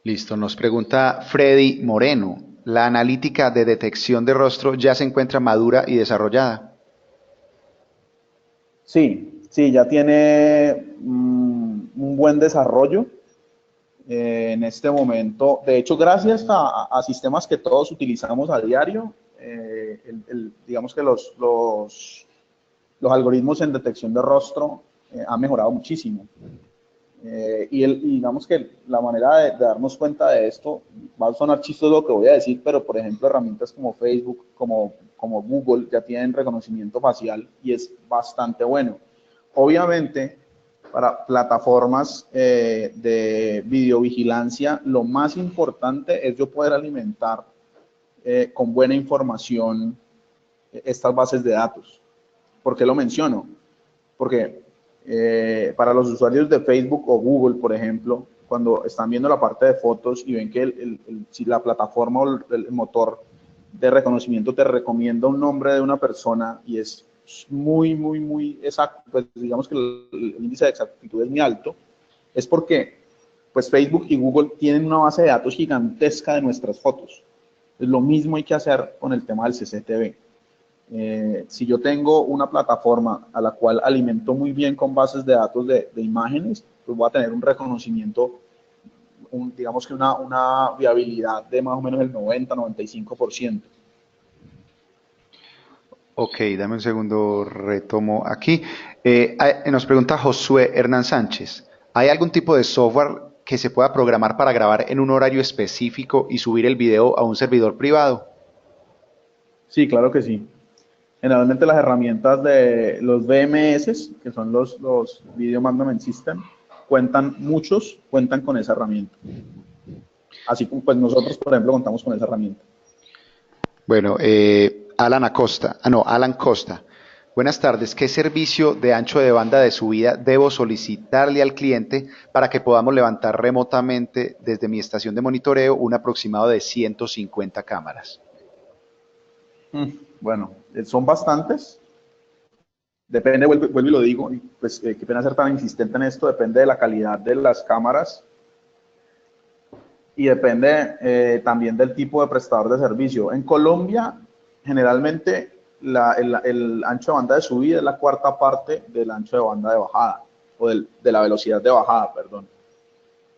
Listo, nos pregunta Freddy Moreno. ¿La analítica de detección de rostro ya se encuentra madura y desarrollada? Sí, sí, ya tiene un buen desarrollo en este momento. De hecho, gracias a sistemas que todos utilizamos a diario, digamos que los algoritmos en detección de rostro han mejorado muchísimo. Y digamos que la manera de darnos cuenta de esto, va a sonar chistoso lo que voy a decir, pero por ejemplo herramientas como Facebook, como Google ya tienen reconocimiento facial y es bastante bueno. Obviamente, para plataformas de videovigilancia, lo más importante es yo poder alimentar con buena información estas bases de datos. ¿Por qué lo menciono? Porque para los usuarios de Facebook o Google, por ejemplo, cuando están viendo la parte de fotos y ven que si la plataforma o el motor de reconocimiento te recomienda un nombre de una persona y es muy exacto, pues digamos que el índice de exactitud es muy alto, es porque pues Facebook y Google tienen una base de datos gigantesca de nuestras fotos. Es lo mismo hay que hacer con el tema del CCTV. Si yo tengo una plataforma a la cual alimento muy bien con bases de datos de imágenes, pues voy a tener un reconocimiento, digamos que una viabilidad de más o menos el 90-95%. Ok, dame un segundo, retomo aquí. Nos pregunta Josué Hernán Sánchez. ¿Hay algún tipo de software que se pueda programar para grabar en un horario específico y subir el video a un servidor privado? Sí, claro que sí. Generalmente las herramientas de los VMS, que son los Video Management System, cuentan con esa herramienta. Así como pues nosotros, por ejemplo, contamos con esa herramienta. Bueno, Alan Costa. Buenas tardes. ¿Qué servicio de ancho de banda de subida debo solicitarle al cliente para que podamos levantar remotamente desde mi estación de monitoreo un aproximado de 150 cámaras? Bueno, son bastantes. Depende, vuelvo y lo digo, pues qué pena ser tan insistente en esto, depende de la calidad de las cámaras y depende también del tipo de prestador de servicio. En Colombia, generalmente el ancho de banda de subida es la cuarta parte del ancho de banda de bajada, o de la velocidad de bajada, perdón.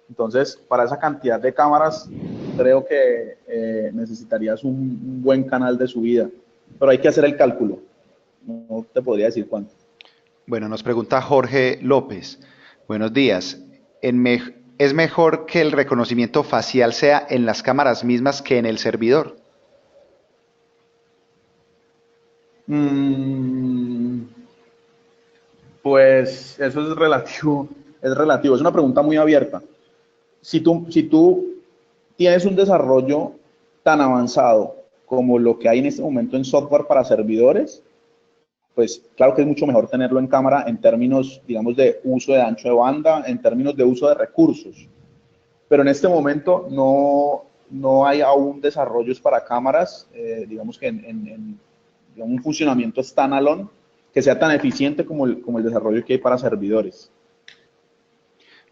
Entonces, para esa cantidad de cámaras, creo que necesitarías un buen canal de subida, pero hay que hacer el cálculo. No te podría decir cuánto. Bueno, nos pregunta Jorge López. Buenos días. ¿Es mejor que el reconocimiento facial sea en las cámaras mismas que en el servidor? Mm, pues eso es relativo, es una pregunta muy abierta. Si tú tienes un desarrollo tan avanzado como lo que hay en este momento en software para servidores, pues claro que es mucho mejor tenerlo en cámara en términos, digamos, de uso de ancho de banda, en términos de uso de recursos. Pero en este momento no hay aún desarrollos para cámaras, digamos que en un funcionamiento standalone que sea tan eficiente como el desarrollo que hay para servidores.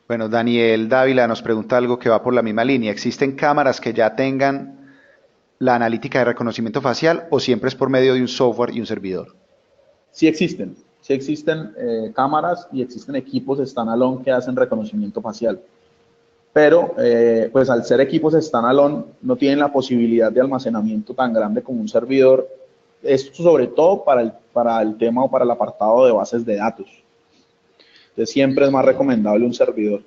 Bueno, Daniel Dávila nos pregunta algo que va por la misma línea. ¿Existen cámaras que ya tengan la analítica de reconocimiento facial o siempre es por medio de un software y un servidor? Sí existen cámaras y existen equipos standalone que hacen reconocimiento facial. Pero pues al ser equipos standalone no tienen la posibilidad de almacenamiento tan grande como un servidor Esto sobre todo para el tema o para el apartado de bases de datos. Entonces siempre es más recomendable un servidor.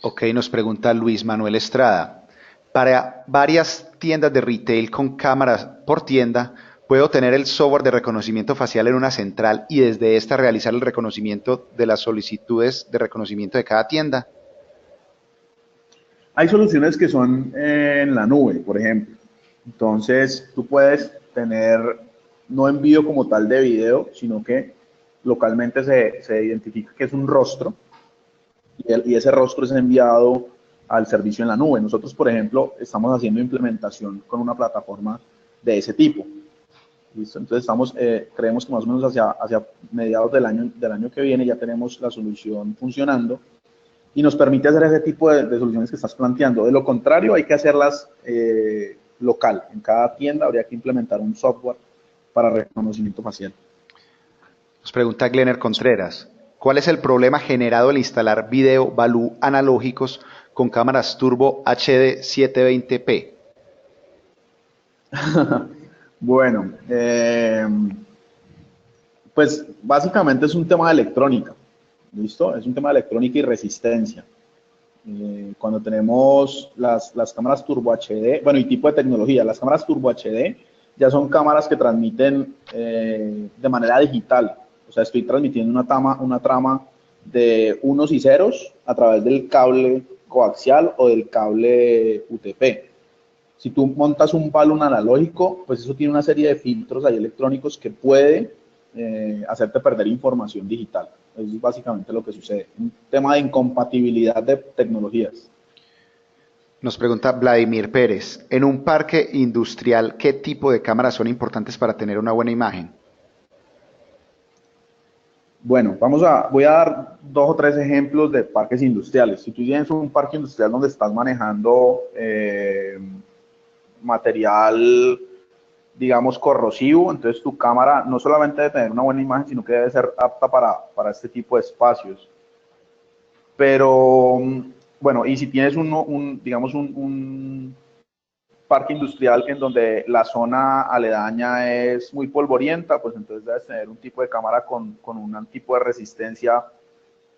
Ok, nos pregunta Luis Manuel Estrada. Para varias tiendas de retail con cámaras por tienda, ¿puedo tener el software de reconocimiento facial en una central y desde esta realizar el reconocimiento de las solicitudes de reconocimiento de cada tienda? Hay soluciones que son en la nube, por ejemplo. Entonces, tú puedes tener no envío como tal de video, sino que localmente se identifica que es un rostro y ese rostro es enviado al servicio en la nube. Nosotros, por ejemplo, estamos haciendo implementación con una plataforma de ese tipo. ¿Listo? Entonces creemos que más o menos hacia mediados del año que viene ya tenemos la solución funcionando y nos permite hacer ese tipo de soluciones que estás planteando. De lo contrario, hay que hacerlas local. En cada tienda habría que implementar un software para reconocimiento facial. Nos pregunta Glenner Contreras. ¿Cuál es el problema generado al instalar video Baloo analógicos con cámaras Turbo HD 720p? Bueno, pues básicamente es un tema de electrónica, ¿listo? Es un tema de electrónica y resistencia. Cuando tenemos las cámaras Turbo HD, bueno, y tipo de tecnología, las cámaras Turbo HD ya son cámaras que transmiten de manera digital. O sea, estoy transmitiendo una trama de unos y ceros a través del cable coaxial o del cable UTP. Si tú montas un balón analógico, pues eso tiene una serie de filtros ahí electrónicos que puede hacerte perder información digital. Eso es básicamente lo que sucede. Un tema de incompatibilidad de tecnologías. Nos pregunta Vladimir Pérez. En un parque industrial, ¿qué tipo de cámaras son importantes para tener una buena imagen? Bueno, voy a dar dos o tres ejemplos de parques industriales. Si tú tienes un parque industrial donde estás manejando material, digamos, corrosivo, entonces tu cámara no solamente debe tener una buena imagen, sino que debe ser apta para este tipo de espacios. Pero, bueno, y si tienes digamos, un parque industrial en donde la zona aledaña es muy polvorienta, pues entonces debes tener un tipo de cámara con un tipo de resistencia,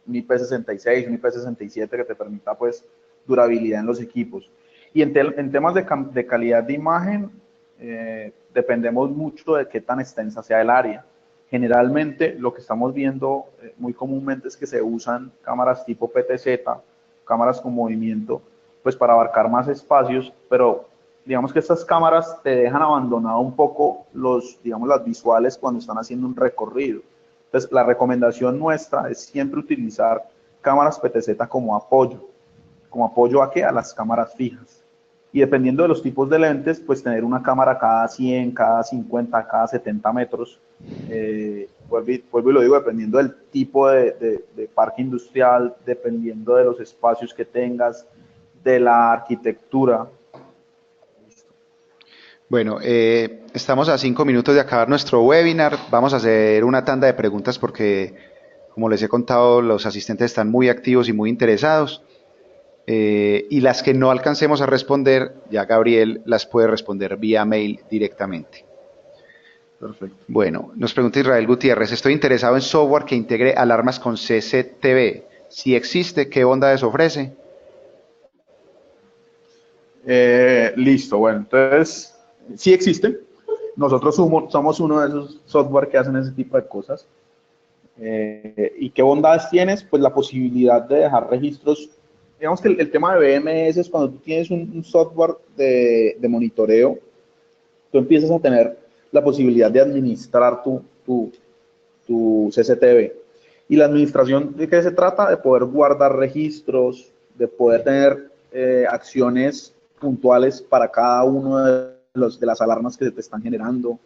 un IP66, un IP67 que te permita pues durabilidad en los equipos. Y en temas de calidad de imagen, dependemos mucho de qué tan extensa sea el área. Generalmente lo que estamos viendo muy comúnmente es que se usan cámaras tipo PTZ, cámaras con movimiento, pues para abarcar más espacios, pero digamos que estas cámaras te dejan abandonado un poco digamos, las visuales cuando están haciendo un recorrido. Entonces, la recomendación nuestra es siempre utilizar cámaras PTZ como apoyo a qué? A las cámaras fijas. Y dependiendo de los tipos de lentes, pues tener una cámara cada 100, cada 50, cada 70 metros. Vuelvo y lo digo, dependiendo del tipo de parque industrial, dependiendo de los espacios que tengas, de la arquitectura. Bueno, estamos a 5 minutos de acabar nuestro webinar. Vamos a hacer una tanda de preguntas porque, como les he contado, los asistentes están muy activos y muy interesados. Y las que no alcancemos a responder, ya Gabriel las puede responder vía mail directamente. Perfecto. Bueno, nos pregunta Israel Gutiérrez, estoy interesado en software que integre alarmas con CCTV. Si existe, ¿qué bondades ofrece? Listo, bueno, entonces, sí existen. Nosotros somos uno de esos software que hacen ese tipo de cosas. ¿Y qué bondades tienes? Pues la posibilidad de dejar registros. Digamos que el tema de BMS es cuando tú tienes un software de monitoreo, tú empiezas a tener la posibilidad de administrar tu CCTV. Y la administración, ¿de qué se trata? De poder guardar registros, de poder tener acciones puntuales para cada uno de las alarmas que se te están generando.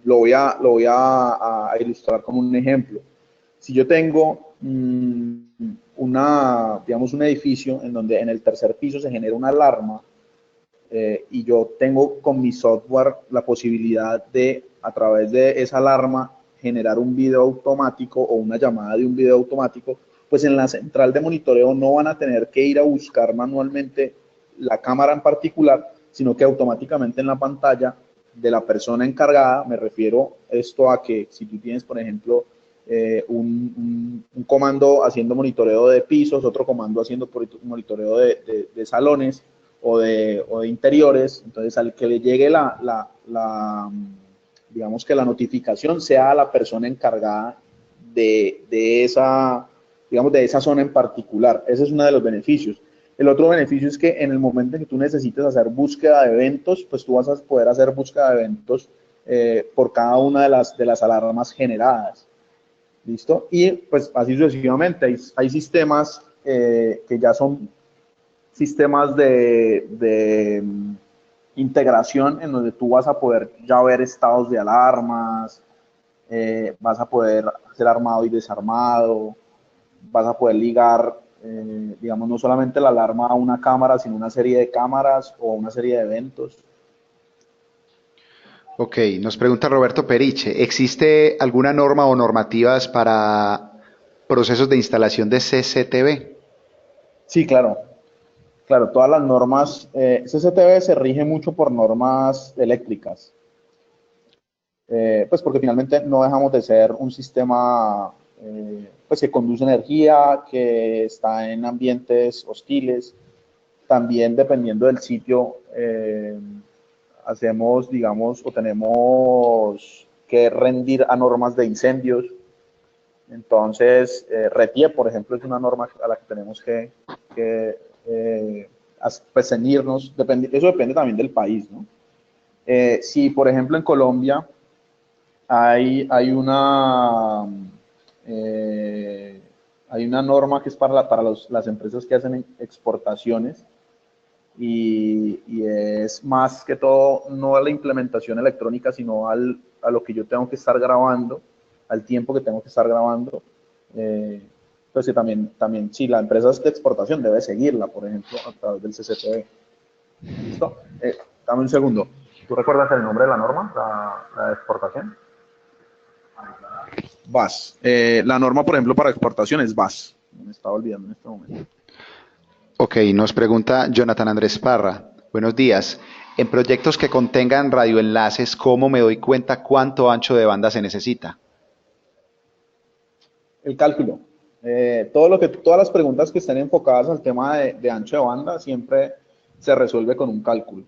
Lo voy a ilustrar con un ejemplo. Si yo tengo digamos, un edificio en donde en el tercer piso se genera una alarma y yo tengo con mi software la posibilidad de, a través de esa alarma, generar un video automático o una llamada de un video automático, pues en la central de monitoreo no van a tener que ir a buscar manualmente la cámara en particular, sino que automáticamente en la pantalla de la persona encargada. Me refiero esto a que si tú tienes, por ejemplo, un comando haciendo monitoreo de pisos, otro comando haciendo monitoreo de salones o de interiores, entonces al que le llegue digamos que la notificación sea a la persona encargada de esa, digamos, de esa zona en particular. Ese es uno de los beneficios. El otro beneficio es que en el momento en que tú necesites hacer búsqueda de eventos, pues tú vas a poder hacer búsqueda de eventos por cada una de las alarmas generadas. ¿Listo? Y pues así sucesivamente. Hay sistemas que ya son sistemas de integración en donde tú vas a poder ya ver estados de alarmas, vas a poder hacer armado y desarmado, vas a poder ligar, digamos, no solamente la alarma a una cámara, sino una serie de cámaras o una serie de eventos. Ok, nos pregunta Roberto Periche, ¿existe alguna norma o normativas para procesos de instalación de CCTV? Sí, claro. Claro, todas las normas, CCTV se rige mucho por normas eléctricas, pues porque finalmente no dejamos de ser un sistema pues que conduce energía, que está en ambientes hostiles. También dependiendo del sitio, hacemos, digamos, o tenemos que rendir a normas de incendios. Entonces, RETIE, por ejemplo, es una norma a la que tenemos que pues, ceñirnos. Eso depende también del país, ¿no? Si, por ejemplo, en Colombia hay eh, hay una norma que es para las empresas que hacen exportaciones y es más que todo no a la implementación electrónica, sino a lo que yo tengo que estar grabando, al tiempo que tengo que estar grabando. Pues que también, sí, la empresa de exportación debe seguirla, por ejemplo, a través del CCTV. ¿Listo? Dame un segundo. ¿Tú recuerdas el nombre de la norma, la de exportación? VAS. La norma, por ejemplo, para exportación es VAS. Me estaba olvidando en este momento. Ok, nos pregunta Jonathan Andrés Parra, buenos días. En proyectos que contengan radioenlaces, ¿cómo me doy cuenta cuánto ancho de banda se necesita? El cálculo. Todas las preguntas que estén enfocadas al tema de ancho de banda siempre se resuelve con un cálculo.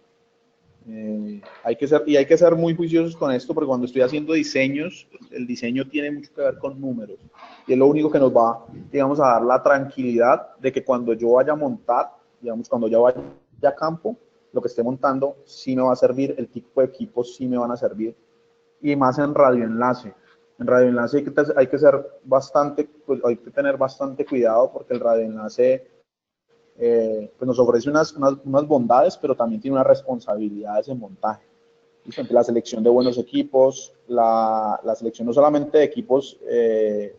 Hay que ser muy juiciosos con esto porque cuando estoy haciendo diseños, el diseño tiene mucho que ver con números y es lo único que nos va, digamos, a dar la tranquilidad de que cuando yo vaya a montar, digamos, cuando yo vaya a campo, lo que esté montando sí me va a servir, el tipo de equipos sí me van a servir y más en radioenlace. En radioenlace hay que ser bastante, pues, hay que tener bastante cuidado porque el radioenlace pues nos ofrece unas bondades, pero también tiene unas responsabilidades en montaje. ¿Listo? Entre la selección de buenos equipos, la selección no solamente de equipos,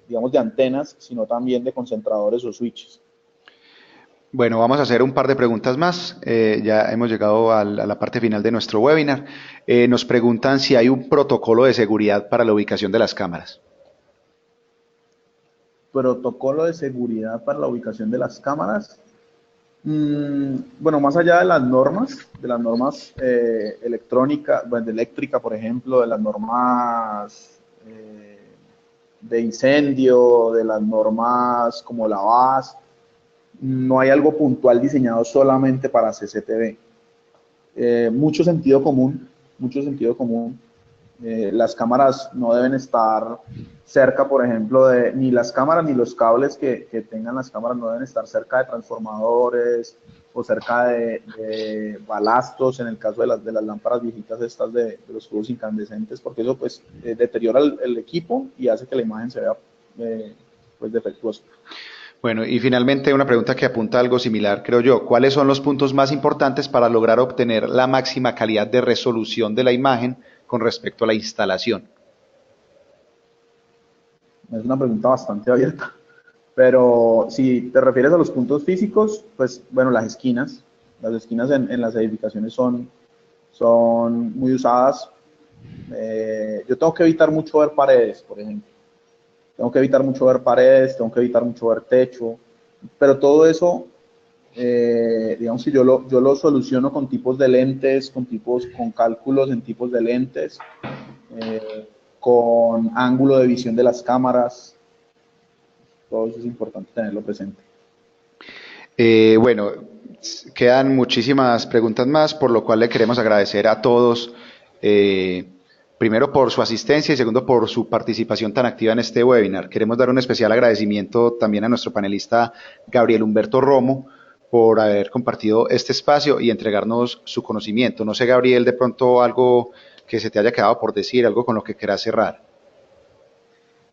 digamos, de antenas, sino también de concentradores o switches. Bueno, vamos a hacer un par de preguntas más. Ya hemos llegado a la parte final de nuestro webinar. Nos preguntan si hay un protocolo de seguridad para la ubicación de las cámaras. Protocolo de seguridad para la ubicación de las cámaras. Bueno, más allá de las normas electrónicas, bueno, de eléctrica, por ejemplo, de las normas de incendio, de las normas como la VAS, no hay algo puntual diseñado solamente para CCTV. Mucho sentido común, mucho sentido común. Las cámaras no deben estar cerca, por ejemplo, ni las cámaras ni los cables que tengan las cámaras no deben estar cerca de transformadores o cerca de balastos, en el caso de las lámparas viejitas estas de los tubos incandescentes, porque eso pues deteriora el equipo y hace que la imagen se vea pues defectuosa. Bueno, y finalmente una pregunta que apunta a algo similar, creo yo. ¿Cuáles son los puntos más importantes para lograr obtener la máxima calidad de resolución de la imagen con respecto a la instalación? Es una pregunta bastante abierta. Pero si te refieres a los puntos físicos, pues bueno, las esquinas en las edificaciones son muy usadas. Yo tengo que evitar mucho ver paredes, por ejemplo. Tengo que evitar mucho ver paredes, tengo que evitar mucho ver techo, pero todo eso digamos que yo lo soluciono con tipos de lentes, con cálculos en tipos de lentes, con ángulo de visión de las cámaras. Todo eso es importante tenerlo presente. Bueno, quedan muchísimas preguntas más, por lo cual le queremos agradecer a todos, primero por su asistencia y segundo por su participación tan activa en este webinar. Queremos dar un especial agradecimiento también a nuestro panelista Gabriel Humberto Romo por haber compartido este espacio y entregarnos su conocimiento. No sé, Gabriel, de pronto algo que se te haya quedado por decir, algo con lo que quieras cerrar.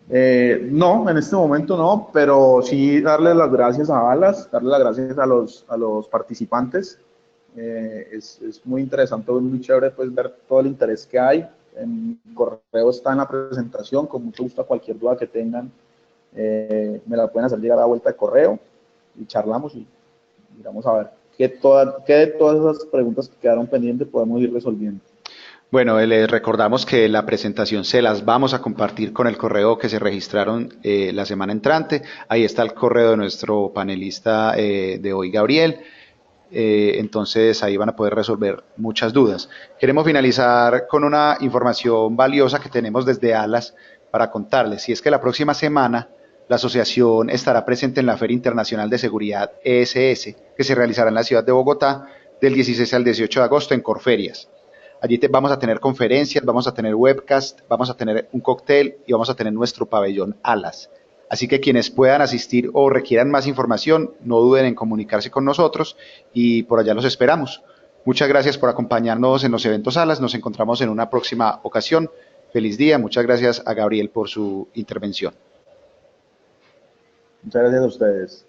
No, en este momento no, pero sí darle las gracias a Alas, darle las gracias a los participantes. Es muy interesante, muy chévere pues, ver todo el interés que hay. En mi correo está en la presentación, con mucho gusto cualquier duda que tengan, me la pueden hacer llegar a vuelta de correo y charlamos y vamos a ver qué de todas esas preguntas que quedaron pendientes podemos ir resolviendo. Bueno, les recordamos que la presentación se las vamos a compartir con el correo que se registraron la semana entrante. Ahí está el correo de nuestro panelista de hoy, Gabriel. Entonces ahí van a poder resolver muchas dudas. Queremos finalizar con una información valiosa que tenemos desde Alas para contarles. Y es que la próxima semana la asociación estará presente en la Feria Internacional de Seguridad ESS, que se realizará en la ciudad de Bogotá del 16 al 18 de agosto en Corferias. Allí vamos a tener conferencias, vamos a tener webcast, vamos a tener un cóctel y vamos a tener nuestro pabellón Alas. Así que quienes puedan asistir o requieran más información, no duden en comunicarse con nosotros y por allá los esperamos. Muchas gracias por acompañarnos en los eventos Alas. Nos encontramos en una próxima ocasión. Feliz día. Muchas gracias a Gabriel por su intervención. Muchas gracias a ustedes.